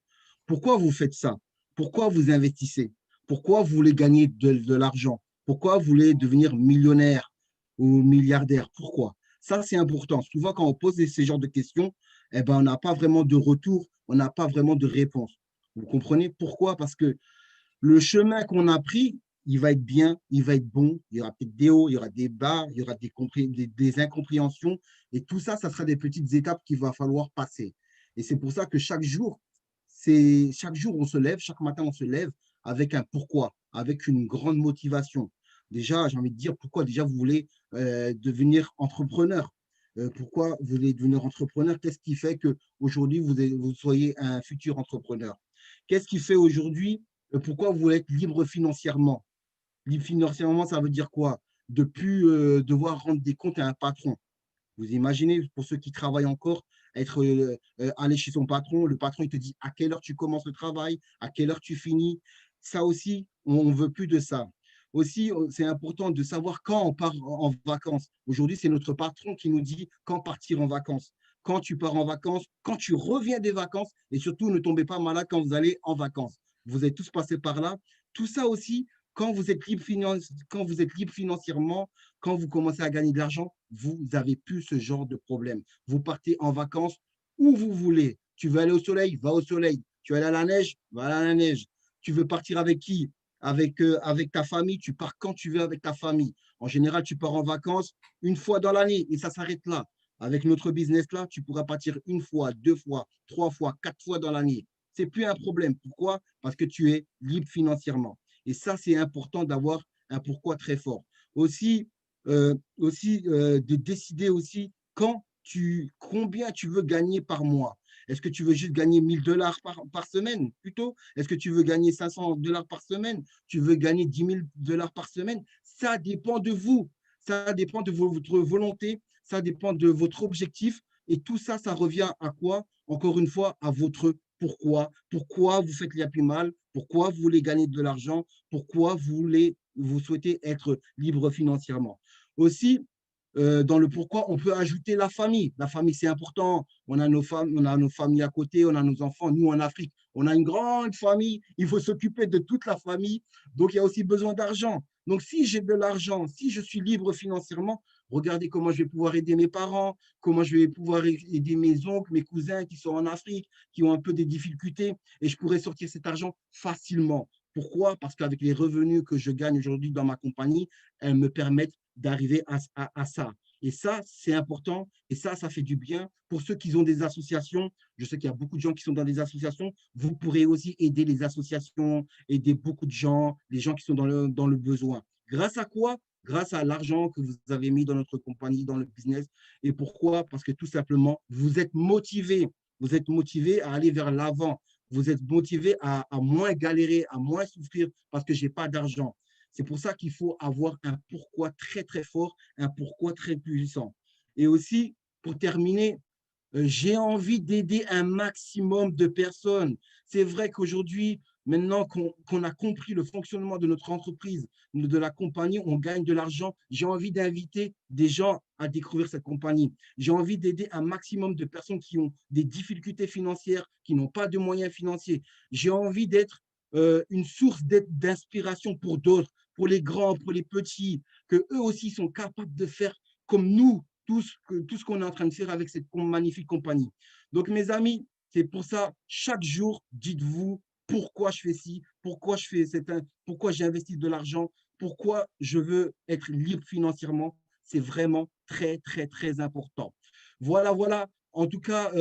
C: Pourquoi vous faites ça? Pourquoi vous investissez? Pourquoi vous voulez gagner de l'argent? Pourquoi vous voulez devenir millionnaire ou milliardaire? Pourquoi? Ça, c'est important. Souvent, quand on pose ces genres de questions, eh ben, on n'a pas vraiment de retour, on n'a pas vraiment de réponse. Vous comprenez pourquoi? Parce que le chemin qu'on a pris, il va être bien, il va être bon. Il y aura peut-être des hauts, il y aura des bas, il y aura des incompréhensions. Et tout ça, ça sera des petites étapes qu'il va falloir passer. Et c'est pour ça que chaque jour, on se lève, chaque matin, on se lève avec un pourquoi, avec une grande motivation. Déjà, j'ai envie de dire pourquoi déjà vous voulez devenir entrepreneur. Pourquoi vous voulez devenir entrepreneur? Qu'est-ce qui fait qu'aujourd'hui, vous soyez un futur entrepreneur? Qu'est-ce qui fait aujourd'hui pourquoi vous voulez être libre financièrement? Libre financièrement, ça veut dire quoi? De plus devoir rendre des comptes à un patron. Vous imaginez, pour ceux qui travaillent encore, aller chez son patron, le patron, il te dit à quelle heure tu commences le travail, à quelle heure tu finis. Ça aussi, on ne veut plus de ça. Aussi, c'est important de savoir quand on part en vacances. Aujourd'hui, c'est notre patron qui nous dit quand partir en vacances. Quand tu pars en vacances, quand tu reviens des vacances, et surtout, ne tombez pas malade quand vous allez en vacances. Vous êtes tous passés par là. Tout ça aussi, quand vous êtes libre financièrement, quand vous commencez à gagner de l'argent, vous n'avez plus ce genre de problème. Vous partez en vacances où vous voulez. Tu veux aller au soleil, va au soleil. Tu veux aller à la neige, va à la neige. Tu veux partir avec qui? Avec ta famille, tu pars quand tu veux avec ta famille. En général, tu pars en vacances une fois dans l'année et ça s'arrête là. Avec notre business là, tu pourras partir une fois, deux fois, trois fois, quatre fois dans l'année. C'est plus un problème. Pourquoi? Parce que tu es libre financièrement. Et ça, c'est important d'avoir un pourquoi très fort. Aussi, de décider aussi combien tu veux gagner par mois. Est-ce que tu veux juste gagner 1000 $ par semaine plutôt? Est-ce que tu veux gagner 500 $ par semaine? Tu veux gagner 10 000 $ par semaine? Ça dépend de vous. Ça dépend de votre volonté. Ça dépend de votre objectif. Et tout ça, ça revient à quoi? Encore une fois, à votre pourquoi. Pourquoi vous faites l'IAPI mal? Pourquoi vous voulez gagner de l'argent? Pourquoi vous souhaitez être libre financièrement? Aussi, dans le pourquoi, on peut ajouter la famille. La famille, c'est important. On a nos femmes, on a nos familles à côté, on a nos enfants. Nous, en Afrique, on a une grande famille. Il faut s'occuper de toute la famille. Donc, il y a aussi besoin d'argent. Donc, si j'ai de l'argent, si je suis libre financièrement, regardez comment je vais pouvoir aider mes parents, comment je vais pouvoir aider mes oncles, mes cousins qui sont en Afrique, qui ont un peu des difficultés, et je pourrais sortir cet argent facilement. Pourquoi? Parce qu'avec les revenus que je gagne aujourd'hui dans ma compagnie, elles me permettent d'arriver à ça. Et ça, c'est important. Et ça fait du bien. Pour ceux qui ont des associations, je sais qu'il y a beaucoup de gens qui sont dans des associations. Vous pourrez aussi aider les associations, aider beaucoup de gens, les gens qui sont dans le besoin. Grâce à quoi? Grâce à l'argent que vous avez mis dans notre compagnie, dans le business. Et pourquoi? Parce que tout simplement, vous êtes motivé. Vous êtes motivé à aller vers l'avant. Vous êtes motivé à moins galérer, à moins souffrir parce que je n'ai pas d'argent. C'est pour ça qu'il faut avoir un pourquoi très, très fort, un pourquoi très puissant. Et aussi, pour terminer, j'ai envie d'aider un maximum de personnes. C'est vrai qu'aujourd'hui, maintenant qu'on a compris le fonctionnement de notre entreprise, de la compagnie, on gagne de l'argent. J'ai envie d'inviter des gens à découvrir cette compagnie. J'ai envie d'aider un maximum de personnes qui ont des difficultés financières, qui n'ont pas de moyens financiers. J'ai envie d'être une source d'inspiration pour d'autres, pour les grands, pour les petits, que eux aussi sont capables de faire comme nous, tout ce qu'on est en train de faire avec cette magnifique compagnie. Donc, mes amis, c'est pour ça, chaque jour, dites-vous pourquoi je fais ci, pourquoi je fais pourquoi j'investis de l'argent, pourquoi je veux être libre financièrement. C'est vraiment très, très, très important. Voilà, voilà. En tout cas,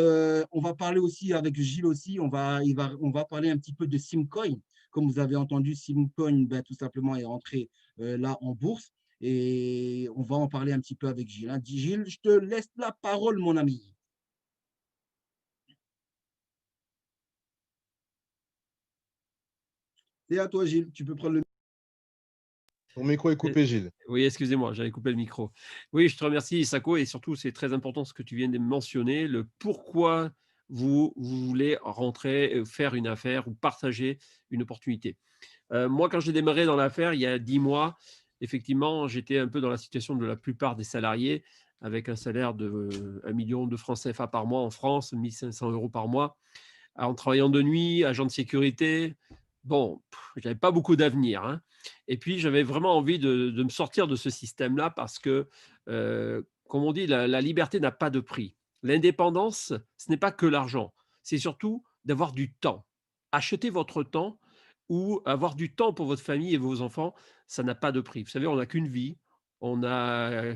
C: on va parler aussi avec Gilles aussi, on va parler un petit peu de Simcoin. Comme vous avez entendu, Simcoin, ben, tout simplement, est rentré là en bourse. Et on va en parler un petit peu avec Gilles, hein. Gilles, je te laisse la parole, mon ami. C'est à toi, Gilles. Tu peux prendre le.
B: Ton micro est coupé, Gilles.
A: Oui, excusez-moi, j'avais coupé le micro. Oui, je te remercie, Sako, et surtout, c'est très important ce que tu viens de mentionner, le pourquoi vous voulez rentrer, faire une affaire ou partager une opportunité. Moi, quand j'ai démarré dans l'affaire, il y a 10 mois, effectivement, j'étais un peu dans la situation de la plupart des salariés, avec un salaire de 1 million de francs CFA par mois en France, 1 500 € par mois, en travaillant de nuit, agent de sécurité. Bon, j'avais pas beaucoup d'avenir, hein. Et puis, j'avais vraiment envie de me sortir de ce système-là parce que, comme on dit, la liberté n'a pas de prix. L'indépendance, ce n'est pas que l'argent, c'est surtout d'avoir du temps. Acheter votre temps ou avoir du temps pour votre famille et vos enfants, ça n'a pas de prix. Vous savez, on n'a qu'une vie, on n'a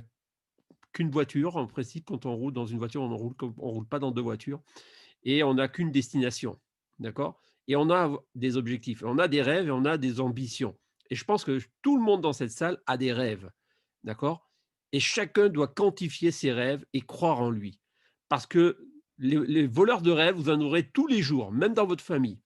A: qu'une voiture en principe. Quand on roule dans une voiture, on roule pas dans 2 voitures et on n'a qu'une destination, d'accord? Et on a des objectifs, on a des rêves et on a des ambitions. Et je pense que tout le monde dans cette salle a des rêves, d'accord? Et chacun doit quantifier ses rêves et croire en lui. Parce que les voleurs de rêves, vous en aurez tous les jours, même dans votre famille.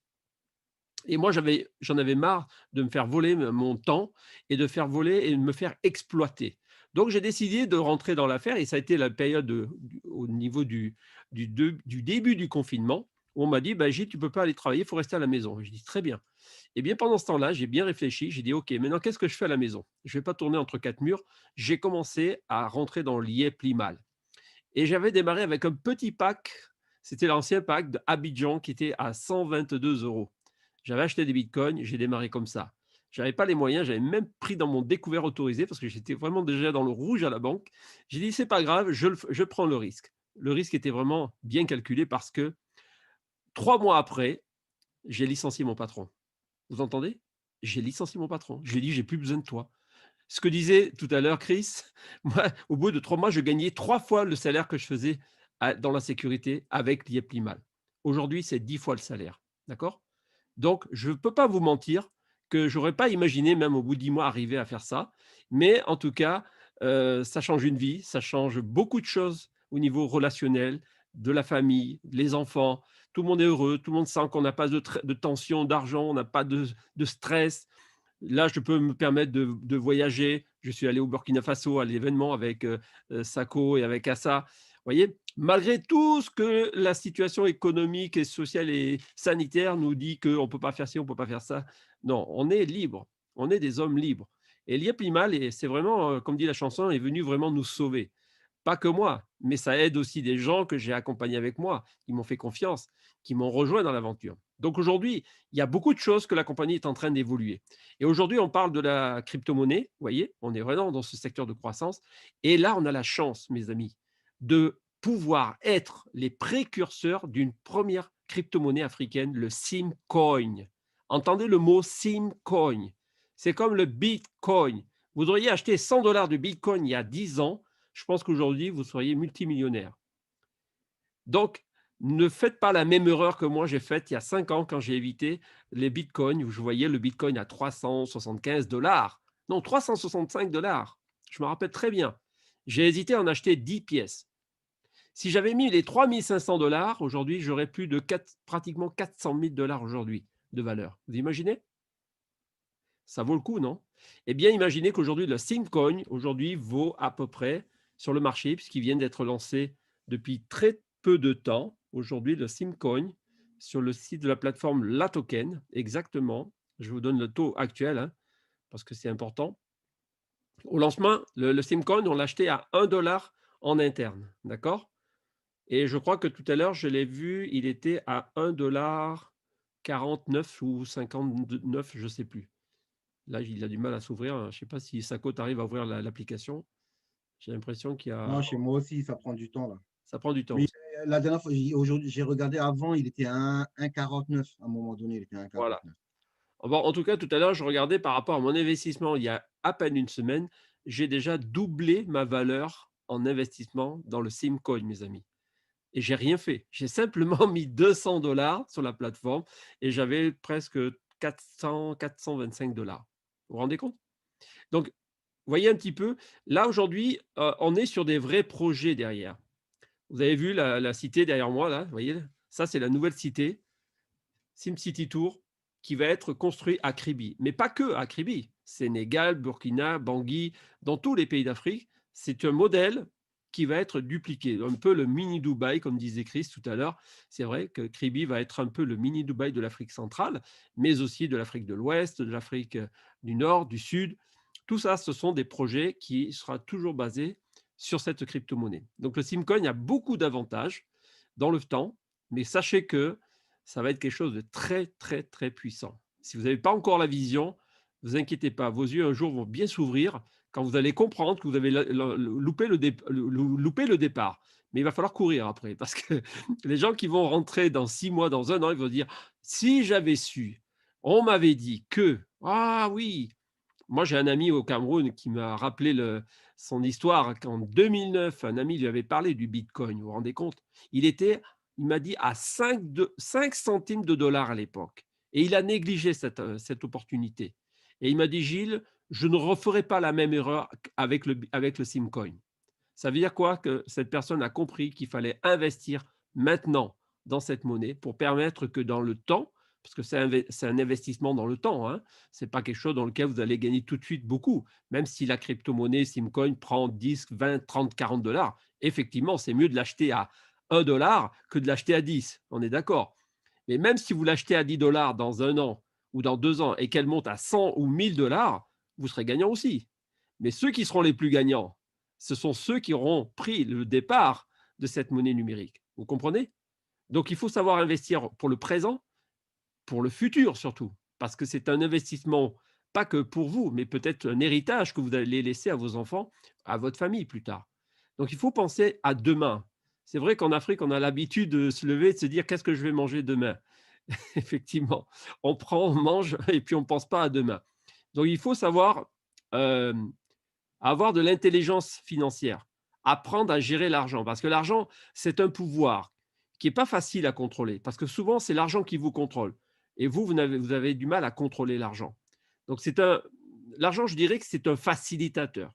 A: Et moi, j'en avais marre de me faire voler mon temps et de faire voler et de me faire exploiter. Donc, j'ai décidé de rentrer dans l'affaire et ça a été la période au niveau du début du confinement où on m'a dit, bah, Gilles, tu ne peux pas aller travailler, il faut rester à la maison. Je dis, très bien. Et bien, pendant ce temps-là, j'ai bien réfléchi. J'ai dit, OK, maintenant, qu'est-ce que je fais à la maison? Je ne vais pas tourner entre quatre murs. J'ai commencé à rentrer dans l'IEP-Limal. Et j'avais démarré avec un petit pack. C'était l'ancien pack d'Abidjan qui était à 122 €. J'avais acheté des bitcoins, j'ai démarré comme ça. Je n'avais pas les moyens, j'avais même pris dans mon découvert autorisé parce que j'étais vraiment déjà dans le rouge à la banque. J'ai dit, c'est pas grave, je prends le risque. Le risque était vraiment bien calculé parce que 3 mois après, j'ai licencié mon patron. Vous entendez? J'ai licencié mon patron. Je lui ai dit, j'ai plus besoin de toi. Ce que disait tout à l'heure Chris, moi, au bout de 3 mois, je gagnais 3 fois le salaire que je faisais dans la sécurité avec l'IEP Limal. Aujourd'hui, c'est 10 fois le salaire. D'accord? Donc, je ne peux pas vous mentir que je n'aurais pas imaginé, même au bout de 10 mois, arriver à faire ça. Mais en tout cas, ça change une vie, ça change beaucoup de choses au niveau relationnel, de la famille, les enfants. Tout le monde est heureux, tout le monde sent qu'on n'a pas de tension d'argent, on n'a pas de stress. Là, je peux me permettre de voyager. Je suis allé au Burkina Faso à l'événement avec Sako et avec Assa. Vous voyez, malgré tout ce que la situation économique et sociale et sanitaire nous dit qu'on ne peut pas faire ci, on ne peut pas faire ça. Non, on est libre. On est des hommes libres. Et Liep Limal, et c'est vraiment, comme dit la chanson, est venu vraiment nous sauver. Pas que moi, mais ça aide aussi des gens que j'ai accompagnés avec moi, qui m'ont fait confiance, qui m'ont rejoint dans l'aventure. Donc aujourd'hui, il y a beaucoup de choses que la compagnie est en train d'évoluer. Et aujourd'hui, on parle de la crypto-monnaie, vous voyez, on est vraiment dans ce secteur de croissance. Et là, on a la chance, mes amis, de pouvoir être les précurseurs d'une première crypto-monnaie africaine, le Simcoin. Entendez le mot Simcoin. C'est comme le Bitcoin. Vous auriez acheté 100 $ de Bitcoin il y a 10 ans, je pense qu'aujourd'hui, vous seriez multimillionnaire. Donc, ne faites pas la même erreur que moi j'ai faite il y a 5 ans quand j'ai évité les bitcoins, où je voyais le bitcoin à 375 $. Non, 365 $. Je me rappelle très bien. J'ai hésité à en acheter 10 pièces. Si j'avais mis les 3 500 $, aujourd'hui, j'aurais plus de pratiquement 400 000 $ aujourd'hui de valeur. Vous imaginez? Ça vaut le coup, non? Eh bien, imaginez qu'aujourd'hui, le Simcoin, aujourd'hui, vaut à peu près sur le marché, puisqu'il vient d'être lancé depuis très peu de temps. Aujourd'hui, le Simcoin, sur le site de la plateforme La Token, exactement. Je vous donne le taux actuel, hein, parce que c'est important. Au lancement, le Simcoin, on l'a acheté à 1 $ en interne, d'accord? Et je crois que tout à l'heure, je l'ai vu, il était à 1,49 $ ou 59, je ne sais plus. Là, il a du mal à s'ouvrir, hein. Je ne sais pas si Sako, tu arrives à ouvrir l'application. J'ai l'impression qu'il y
C: Non,
A: a
C: chez moi aussi, ça prend du temps là.
A: ça prend du temps
C: Mais
A: aussi.
C: la dernière fois, aujourd'hui, j'ai regardé avant, il était à 1,49. À un moment donné, il était à
A: Voilà.
C: 1,49.
A: Bon, en tout cas, tout à l'heure, je regardais par rapport à mon investissement il y a à peine une semaine, j'ai déjà doublé ma valeur en investissement dans le Simcoin, mes amis. Et j'ai rien fait. J'ai simplement mis 200 $ sur la plateforme et j'avais presque 425 $. Vous vous rendez compte? Donc, vous voyez un petit peu, là aujourd'hui, on est sur des vrais projets derrière. Vous avez vu la cité derrière moi là, vous voyez? Ça, c'est la nouvelle cité, SimCity Tour, qui va être construit à Kribi. Mais pas que à Kribi. Sénégal, Burkina, Bangui, dans tous les pays d'Afrique, c'est un modèle qui va être dupliqué. Un peu le mini Dubaï, comme disait Chris tout à l'heure. C'est vrai que Kribi va être un peu le mini Dubaï de l'Afrique centrale, mais aussi de l'Afrique de l'Ouest, de l'Afrique du Nord, du Sud. Tout ça, ce sont des projets qui seront toujours basés sur cette crypto-monnaie. Donc le Simcoin a beaucoup d'avantages dans le temps, mais sachez que ça va être quelque chose de très, très, très puissant. Si vous n'avez pas encore la vision, ne vous inquiétez pas, vos yeux un jour vont bien s'ouvrir quand vous allez comprendre que vous avez loupé loupé le départ. Mais il va falloir courir après parce que les gens qui vont rentrer dans 6 mois, dans un an, ils vont dire, si j'avais su, on m'avait dit que, ah oui, moi j'ai un ami au Cameroun qui m'a rappelé son histoire qu'en 2009, un ami lui avait parlé du Bitcoin, vous vous rendez compte? Il m'a dit à 5 centimes de dollars à l'époque. Et il a négligé cette opportunité. Et il m'a dit, Gilles, je ne referai pas la même erreur avec le Simcoin. Ça veut dire quoi? Que cette personne a compris qu'il fallait investir maintenant dans cette monnaie pour permettre que dans le temps, parce que c'est un investissement dans le temps, hein, ce n'est pas quelque chose dans lequel vous allez gagner tout de suite beaucoup, même si la crypto-monnaie Simcoin prend 10, 20, 30, 40 dollars, effectivement, c'est mieux de l'acheter à 1 $ que de l'acheter à 10, on est d'accord. Mais même si vous l'achetez à 10 dollars dans un an ou dans 2 ans et qu'elle monte à 100 ou 1000 dollars, vous serez gagnant aussi. Mais ceux qui seront les plus gagnants, ce sont ceux qui auront pris le départ de cette monnaie numérique. Vous comprenez? Donc, il faut savoir investir pour le présent, pour le futur surtout, parce que c'est un investissement pas que pour vous, mais peut-être un héritage que vous allez laisser à vos enfants, à votre famille plus tard. Donc, il faut penser à demain. C'est vrai qu'en Afrique, on a l'habitude de se lever et de se dire qu'est-ce que je vais manger demain. Effectivement, on prend, on mange et puis on ne pense pas à demain. Donc, il faut savoir euh, avoir de l'intelligence financière, apprendre à gérer l'argent, parce que l'argent, c'est un pouvoir qui n'est pas facile à contrôler, parce que souvent, c'est l'argent qui vous contrôle. Et vous avez du mal à contrôler l'argent. Donc, l'argent, je dirais que c'est un facilitateur.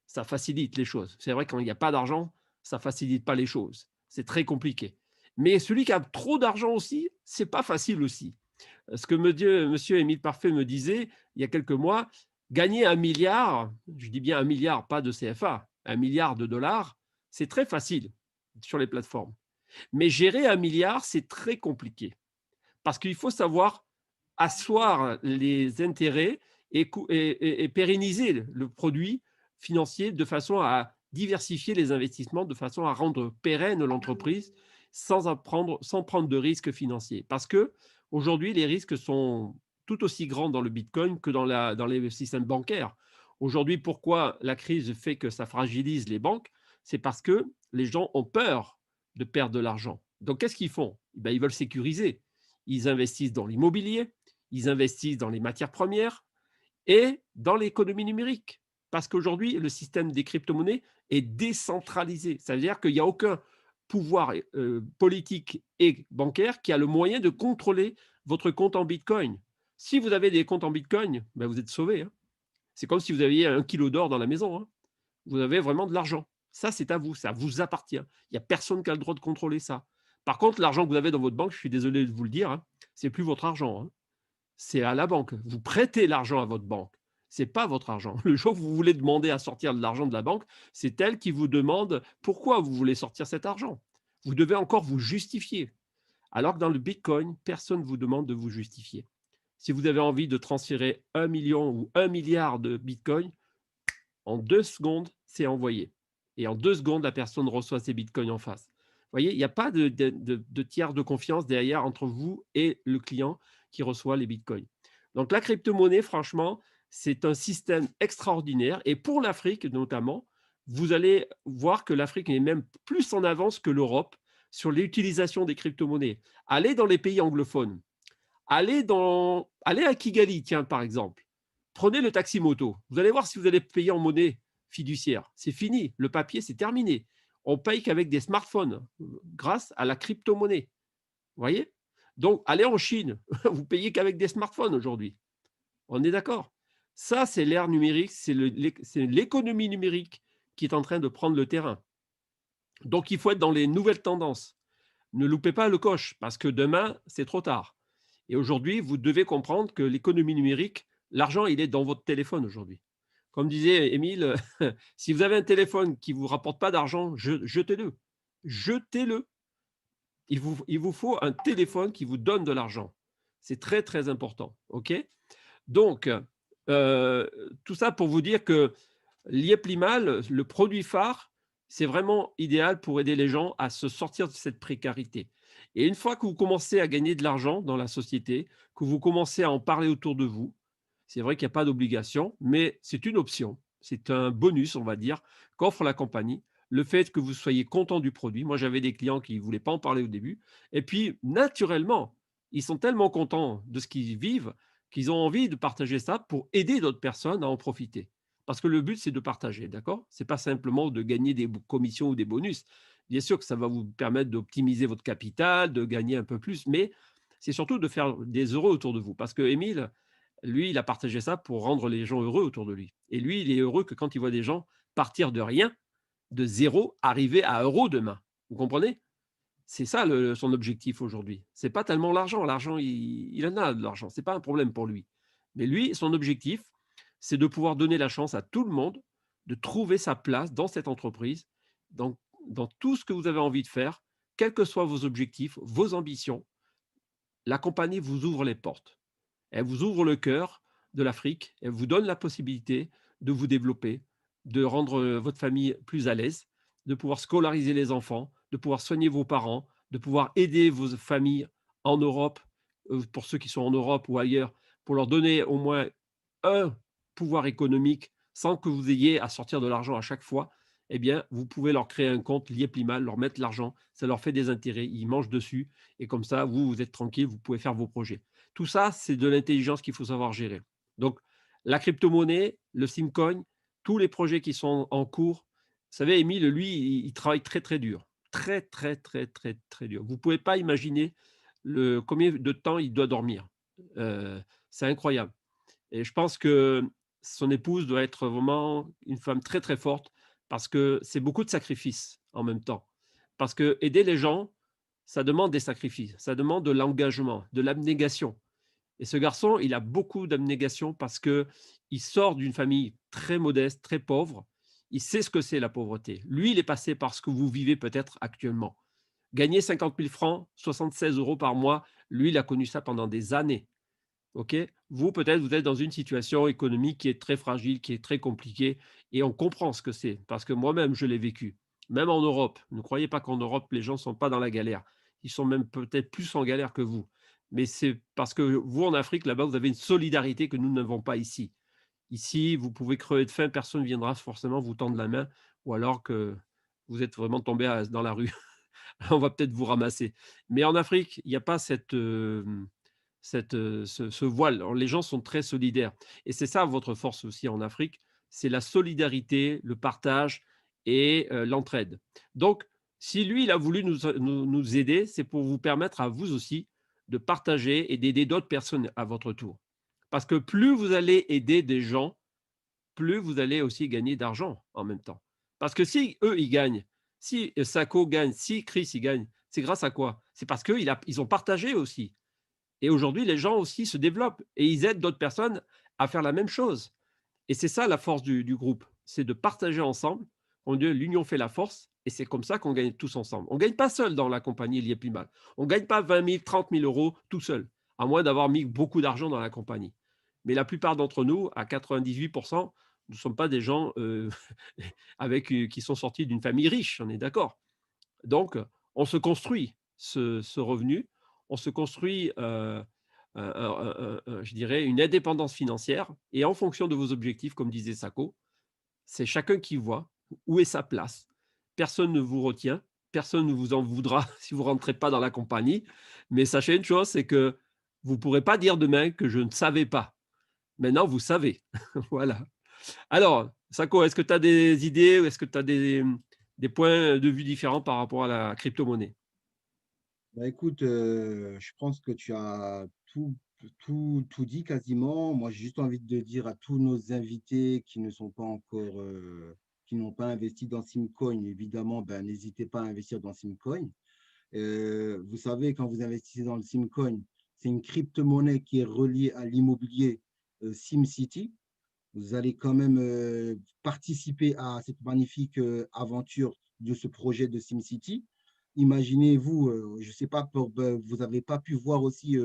A: Ça facilite les choses. C'est vrai, quand il n'y a pas d'argent, ça ne facilite pas les choses. C'est très compliqué. Mais celui qui a trop d'argent aussi, c'est pas facile aussi. Ce que monsieur Émile Parfait me disait il y a quelques mois, gagner 1 milliard, je dis bien 1 milliard, pas de CFA, 1 milliard de dollars, c'est très facile sur les plateformes. Mais gérer 1 milliard, c'est très compliqué parce qu'il faut savoir asseoir les intérêts et pérenniser le produit financier de façon à diversifier les investissements, de façon à rendre pérenne l'entreprise sans prendre de risques financiers. Parce que aujourd'hui, les risques sont tout aussi grands dans le Bitcoin que dans les systèmes bancaires. Aujourd'hui, pourquoi la crise fait que ça fragilise les banques? C'est parce que les gens ont peur de perdre de l'argent. Donc, qu'est-ce qu'ils font? Ils veulent sécuriser. Ils investissent dans l'immobilier, ils investissent dans les matières premières et dans l'économie numérique. Parce qu'aujourd'hui, le système des crypto-monnaies est décentralisé. Ça veut dire qu'il n'y a aucun pouvoir politique et bancaire qui a le moyen de contrôler votre compte en Bitcoin. Si vous avez des comptes en Bitcoin, vous êtes sauvé, hein. C'est comme si vous aviez 1 kilo d'or dans la maison, hein. Vous avez vraiment de l'argent. Ça, c'est à vous, ça vous appartient. Il n'y a personne qui a le droit de contrôler ça. Par contre, l'argent que vous avez dans votre banque, je suis désolé de vous le dire, hein, c'est plus votre argent, hein. C'est à la banque. Vous prêtez l'argent à votre banque. Ce n'est pas votre argent. Le jour où vous voulez demander à sortir de l'argent de la banque, c'est elle qui vous demande pourquoi vous voulez sortir cet argent. Vous devez encore vous justifier. Alors que dans le Bitcoin, personne ne vous demande de vous justifier. Si vous avez envie de transférer 1 million ou 1 milliard de Bitcoin, en 2 secondes, c'est envoyé. Et en 2 secondes, la personne reçoit ses bitcoins en face. Vous voyez, il n'y a pas de tiers de confiance derrière entre vous et le client qui reçoit les bitcoins. Donc la crypto-monnaie, franchement, c'est un système extraordinaire. Et pour l'Afrique notamment, vous allez voir que l'Afrique est même plus en avance que l'Europe sur l'utilisation des crypto-monnaies. Allez dans les pays anglophones. Allez à Kigali, tiens, par exemple. Prenez le taxi moto. Vous allez voir si vous allez payer en monnaie fiduciaire. C'est fini. Le papier, c'est terminé. On paye qu'avec des smartphones grâce à la crypto-monnaie. Vous voyez? Donc, allez en Chine. Vous payez qu'avec des smartphones aujourd'hui. On est d'accord? Ça, c'est l'ère numérique. C'est l'économie numérique qui est en train de prendre le terrain. Donc, il faut être dans les nouvelles tendances. Ne loupez pas le coche parce que demain, c'est trop tard. Et aujourd'hui, vous devez comprendre que l'économie numérique, l'argent, il est dans votre téléphone aujourd'hui. Comme disait Émile, si vous avez un téléphone qui ne vous rapporte pas d'argent, jetez-le. Jetez-le. Il vous faut un téléphone qui vous donne de l'argent. C'est très, très important. OK? Donc, tout ça pour vous dire que l'IEP-Limal, le produit phare, c'est vraiment idéal pour aider les gens à se sortir de cette précarité. Et une fois que vous commencez à gagner de l'argent dans la société, que vous commencez à en parler autour de vous, c'est vrai qu'il n'y a pas d'obligation, mais c'est une option. C'est un bonus, on va dire, qu'offre la compagnie. Le fait que vous soyez content du produit. Moi, j'avais des clients qui ne voulaient pas en parler au début. Et puis, naturellement, ils sont tellement contents de ce qu'ils vivent qu'ils ont envie de partager ça pour aider d'autres personnes à en profiter. Parce que le but, c'est de partager, d'accord? Ce n'est pas simplement de gagner des commissions ou des bonus. Bien sûr que ça va vous permettre d'optimiser votre capital, de gagner un peu plus, mais c'est surtout de faire des heureux autour de vous. Parce que Émile, lui, il a partagé ça pour rendre les gens heureux autour de lui. Et lui, il est heureux que quand il voit des gens partir de rien, de zéro, arriver à euro demain. Vous comprenez? C'est ça son objectif aujourd'hui. C'est pas tellement l'argent. L'argent, il en a de l'argent. C'est pas un problème pour lui. Mais lui, son objectif, c'est de pouvoir donner la chance à tout le monde de trouver sa place dans cette entreprise, dans tout ce que vous avez envie de faire, quels que soient vos objectifs, vos ambitions. La compagnie vous ouvre les portes. Elle vous ouvre le cœur de l'Afrique. Elle vous donne la possibilité de vous développer, de rendre votre famille plus à l'aise, de pouvoir scolariser les enfants, de pouvoir soigner vos parents, de pouvoir aider vos familles en Europe, pour ceux qui sont en Europe ou ailleurs, pour leur donner au moins un pouvoir économique sans que vous ayez à sortir de l'argent à chaque fois. Eh bien, vous pouvez leur créer un compte lié Plimal, leur mettre l'argent, ça leur fait des intérêts, ils mangent dessus, et comme ça, vous êtes tranquille, vous pouvez faire vos projets. Tout ça, c'est de l'intelligence qu'il faut savoir gérer. Donc, la crypto-monnaie, le Simcoin, tous les projets qui sont en cours. Vous savez, Émile, lui, il travaille très, très dur. Très, très, très, très, très dur. Vous ne pouvez pas imaginer combien de temps il doit dormir. C'est incroyable. Et je pense que son épouse doit être vraiment une femme très, très forte parce que c'est beaucoup de sacrifices en même temps. Parce que aider les gens, ça demande des sacrifices, ça demande de l'engagement, de l'abnégation. Et ce garçon, il a beaucoup d'abnégation parce qu'il sort d'une famille très modeste, très pauvre. Il sait ce que c'est la pauvreté. Lui, il est passé par ce que vous vivez peut-être actuellement. Gagner 50 000 francs, 76 euros par mois, lui, il a connu ça pendant des années. OK? Vous, peut-être, vous êtes dans une situation économique qui est très fragile, qui est très compliquée, et on comprend ce que c'est, parce que moi-même, je l'ai vécu. Même en Europe. Ne croyez pas qu'en Europe, les gens ne sont pas dans la galère. Ils sont même peut-être plus en galère que vous. Mais c'est parce que vous, en Afrique, là-bas, vous avez une solidarité que nous n'avons pas ici. Ici, vous pouvez crever de faim, personne ne viendra forcément vous tendre la main, ou alors que vous êtes vraiment tombé dans la rue. On va peut-être vous ramasser. Mais en Afrique, il n'y a pas ce voile. Alors, les gens sont très solidaires. Et c'est ça votre force aussi en Afrique, c'est la solidarité, le partage et l'entraide. Donc, si lui, il a voulu nous aider, c'est pour vous permettre à vous aussi de partager et d'aider d'autres personnes à votre tour. Parce que plus vous allez aider des gens, plus vous allez aussi gagner d'argent en même temps. Parce que si eux, ils gagnent, si Sako gagne, si Chris, il gagne, c'est grâce à quoi? C'est parce qu'ils ont partagé aussi. Et aujourd'hui, les gens aussi se développent et ils aident d'autres personnes à faire la même chose. Et c'est ça la force du groupe, c'est de partager ensemble. On dit l'union fait la force et c'est comme ça qu'on gagne tous ensemble. On ne gagne pas seul dans la compagnie Lié Mal. On ne gagne pas 20 000, 30 000 euros tout seul, à moins d'avoir mis beaucoup d'argent dans la compagnie. Mais la plupart d'entre nous, à 98%, Nous ne sommes pas des gens qui sont sortis d'une famille riche, on est d'accord. Donc, on se construit ce revenu, on se construit, je dirais, une indépendance financière et en fonction de vos objectifs, comme disait Sacco, c'est chacun qui voit où est sa place. Personne ne vous retient, personne ne vous en voudra si vous ne rentrez pas dans la compagnie. Mais sachez une chose, c'est que vous ne pourrez pas dire demain que je ne savais pas. Maintenant, vous savez. Voilà. Alors, Sacco, est-ce que tu as des idées ou est-ce que tu as des points de vue différents par rapport à la crypto-monnaie?
C: Bah, écoute, je pense que tu as tout dit quasiment. Moi, j'ai juste envie de dire à tous nos invités qui ne sont pas encore, qui n'ont pas investi dans Simcoin, évidemment, ben, n'hésitez pas à investir dans Simcoin. Vous savez, quand vous investissez dans le Simcoin, c'est une crypto-monnaie qui est reliée à l'immobilier SimCity. Vous allez quand même participer à cette magnifique aventure de ce projet de SimCity. Imaginez-vous, je ne sais pas, vous n'avez pas pu voir aussi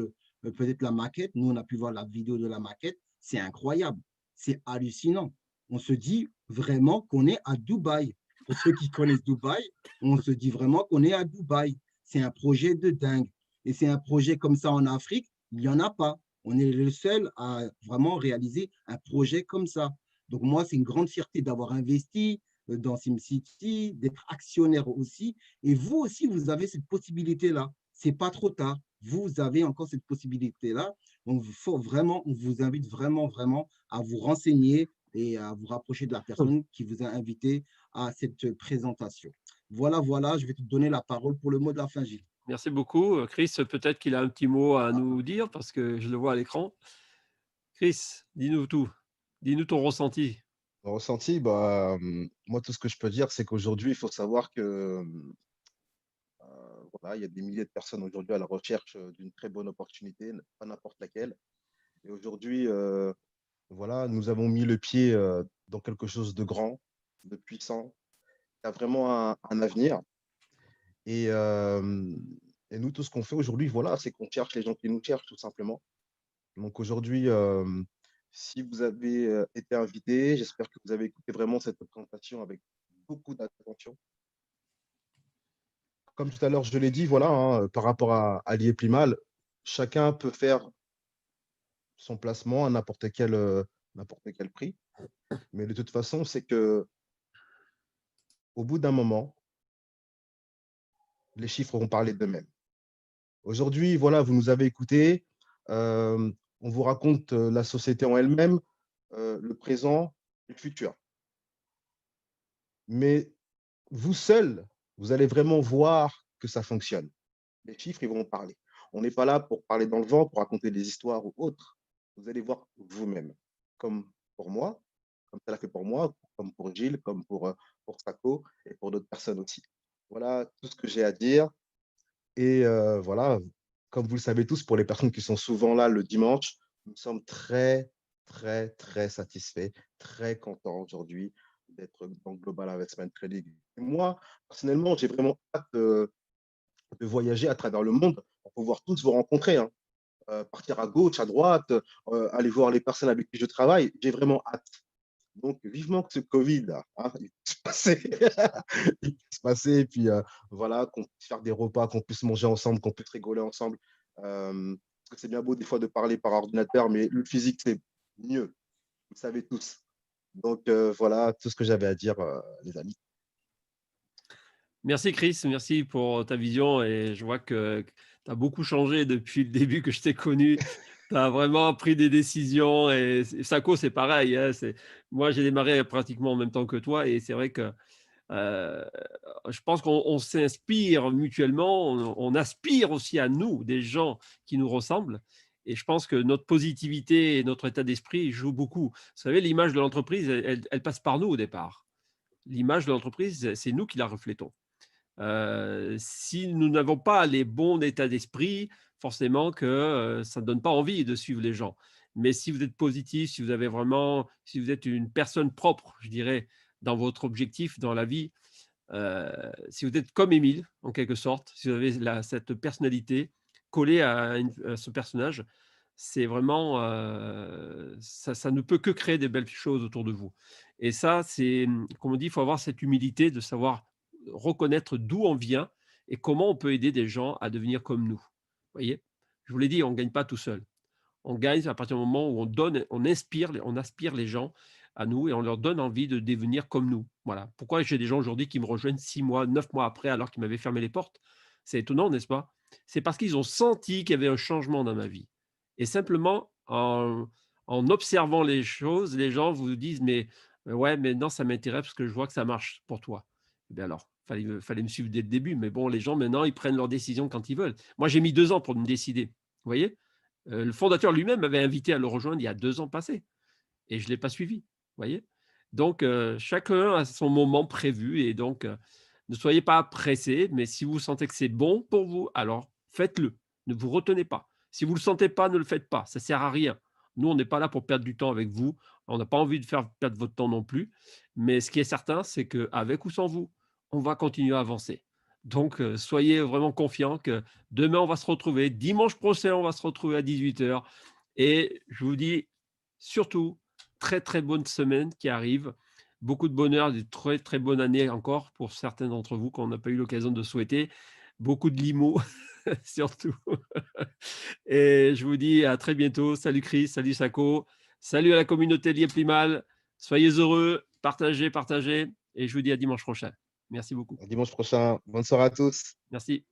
C: peut-être la maquette. Nous, on a pu voir la vidéo de la maquette. C'est incroyable, c'est hallucinant. On se dit vraiment qu'on est à Dubaï. Pour ceux qui connaissent Dubaï, on se dit vraiment qu'on est à Dubaï. C'est un projet de dingue. Et c'est un projet comme ça en Afrique, il n'y en a pas. On est le seul à vraiment réaliser un projet comme ça. Donc moi, c'est une grande fierté d'avoir investi dans SimCity, d'être actionnaire aussi. Et vous aussi, vous avez cette possibilité-là. Ce n'est pas trop tard. Vous avez encore cette possibilité-là. Donc, on vous invite vraiment, vraiment à vous renseigner et à vous rapprocher de la personne qui vous a invité à cette présentation. Voilà, voilà, je vais te donner la parole pour le mot de la fin, Gilles.
A: Merci beaucoup. Chris, peut-être qu'il a un petit mot à nous dire parce que je le vois à l'écran. Chris, dis-nous tout. Dis-nous ton ressenti.
B: Mon ressenti, moi, tout ce que je peux dire, c'est qu'aujourd'hui, il faut savoir que voilà, il y a des milliers de personnes aujourd'hui à la recherche d'une très bonne opportunité, pas n'importe laquelle. Et aujourd'hui, voilà, nous avons mis le pied dans quelque chose de grand, de puissant, qui a vraiment un avenir. Et, euh, et nous, tout ce qu'on fait aujourd'hui, voilà, c'est qu'on cherche les gens qui nous cherchent, tout simplement. Donc aujourd'hui, si vous avez été invité, j'espère que vous avez écouté vraiment cette présentation avec beaucoup d'attention. Comme tout à l'heure, je l'ai dit, voilà, hein, par rapport à l'IEPLIMAL, chacun peut faire son placement à n'importe quel prix. Mais de toute façon, c'est que au bout d'un moment, les chiffres vont parler d'eux-mêmes. Aujourd'hui, voilà, vous nous avez écoutés. On vous raconte la société en elle-même, le présent, le futur. Mais vous seul, vous allez vraiment voir que ça fonctionne. Les chiffres, ils vont parler. On n'est pas là pour parler dans le vent, pour raconter des histoires ou autres. Vous allez voir vous-même, comme pour moi, comme ça l'a fait pour moi, comme pour Gilles, comme pour Sako et pour d'autres personnes aussi. Voilà tout ce que j'ai à dire. Et voilà, comme vous le savez tous, pour les personnes qui sont souvent là le dimanche, nous sommes très, très, très satisfaits, très contents aujourd'hui d'être dans Global Investment Trading. Et moi, personnellement, j'ai vraiment hâte de voyager à travers le monde pour pouvoir tous vous rencontrer, hein. Partir à gauche, à droite, aller voir les personnes avec qui je travaille. J'ai vraiment hâte. Donc, vivement que ce Covid, hein, il puisse passer. Il puisse passer. Et puis, voilà, qu'on puisse faire des repas, qu'on puisse manger ensemble, qu'on puisse rigoler ensemble. Parce que c'est bien beau des fois de parler par ordinateur, mais le physique, c'est mieux. Vous le savez tous. Donc, voilà tout ce que j'avais à dire, les amis.
A: Merci Chris, merci pour ta vision et je vois que tu as beaucoup changé depuis le début que je t'ai connu. Tu as vraiment pris des décisions et Sako, c'est pareil, hein, moi, j'ai démarré pratiquement en même temps que toi et c'est vrai que euh, je pense qu'on s'inspire mutuellement, on aspire aussi à nous, des gens qui nous ressemblent. Et je pense que notre positivité et notre état d'esprit jouent beaucoup. Vous savez, l'image de l'entreprise, elle passe par nous au départ. L'image de l'entreprise, c'est nous qui la reflétons. Si nous n'avons pas les bons états d'esprit, forcément que ça ne donne pas envie de suivre les gens. Mais si vous êtes positif, si vous êtes une personne propre, je dirais, dans votre objectif, dans la vie, si vous êtes comme Émile, en quelque sorte, si vous avez cette personnalité collée à ce personnage, c'est vraiment, ça ne peut que créer des belles choses autour de vous. Et ça, c'est, comme on dit, il faut avoir cette humilité de savoir reconnaître d'où on vient et comment on peut aider des gens à devenir comme nous. Vous voyez? Je vous l'ai dit, on ne gagne pas tout seul. On gagne à partir du moment où on donne, on aspire les gens à nous et on leur donne envie de devenir comme nous. Voilà. Pourquoi j'ai des gens aujourd'hui qui me rejoignent 6 mois, 9 mois après alors qu'ils m'avaient fermé les portes? C'est étonnant, n'est-ce pas? C'est parce qu'ils ont senti qu'il y avait un changement dans ma vie. Et simplement en observant les choses, les gens vous disent: «Mais ouais, mais non, ça m'intéresse parce que je vois que ça marche pour toi». Eh bien alors, fallait me suivre dès le début, mais bon, les gens maintenant, ils prennent leurs décisions quand ils veulent. Moi, j'ai mis 2 ans pour me décider, vous voyez? Le fondateur lui-même m'avait invité à le rejoindre il y a 2 ans passés et je ne l'ai pas suivi, vous voyez? Donc chacun a son moment prévu et donc ne soyez pas pressés, mais si vous sentez que c'est bon pour vous, alors faites-le. Ne vous retenez pas. Si vous ne le sentez pas, ne le faites pas, ça ne sert à rien. Nous, on n'est pas là pour perdre du temps avec vous, on n'a pas envie de faire perdre votre temps non plus, mais ce qui est certain, c'est qu'avec ou sans vous, on va continuer à avancer. Donc soyez vraiment confiants que demain, on va se retrouver, dimanche prochain, on va se retrouver à 18 h et je vous dis surtout, très, très bonne semaine qui arrive. Beaucoup de bonheur, de très, très bonne année encore pour certains d'entre vous qu'on n'a pas eu l'occasion de souhaiter. Beaucoup de limo, surtout. Et je vous dis à très bientôt. Salut Chris, salut Sako, salut à la communauté Lié-Plimal. Soyez heureux, partagez, partagez. Et je vous dis à dimanche prochain. Merci beaucoup.
B: À dimanche prochain. Bonne soirée à tous.
A: Merci.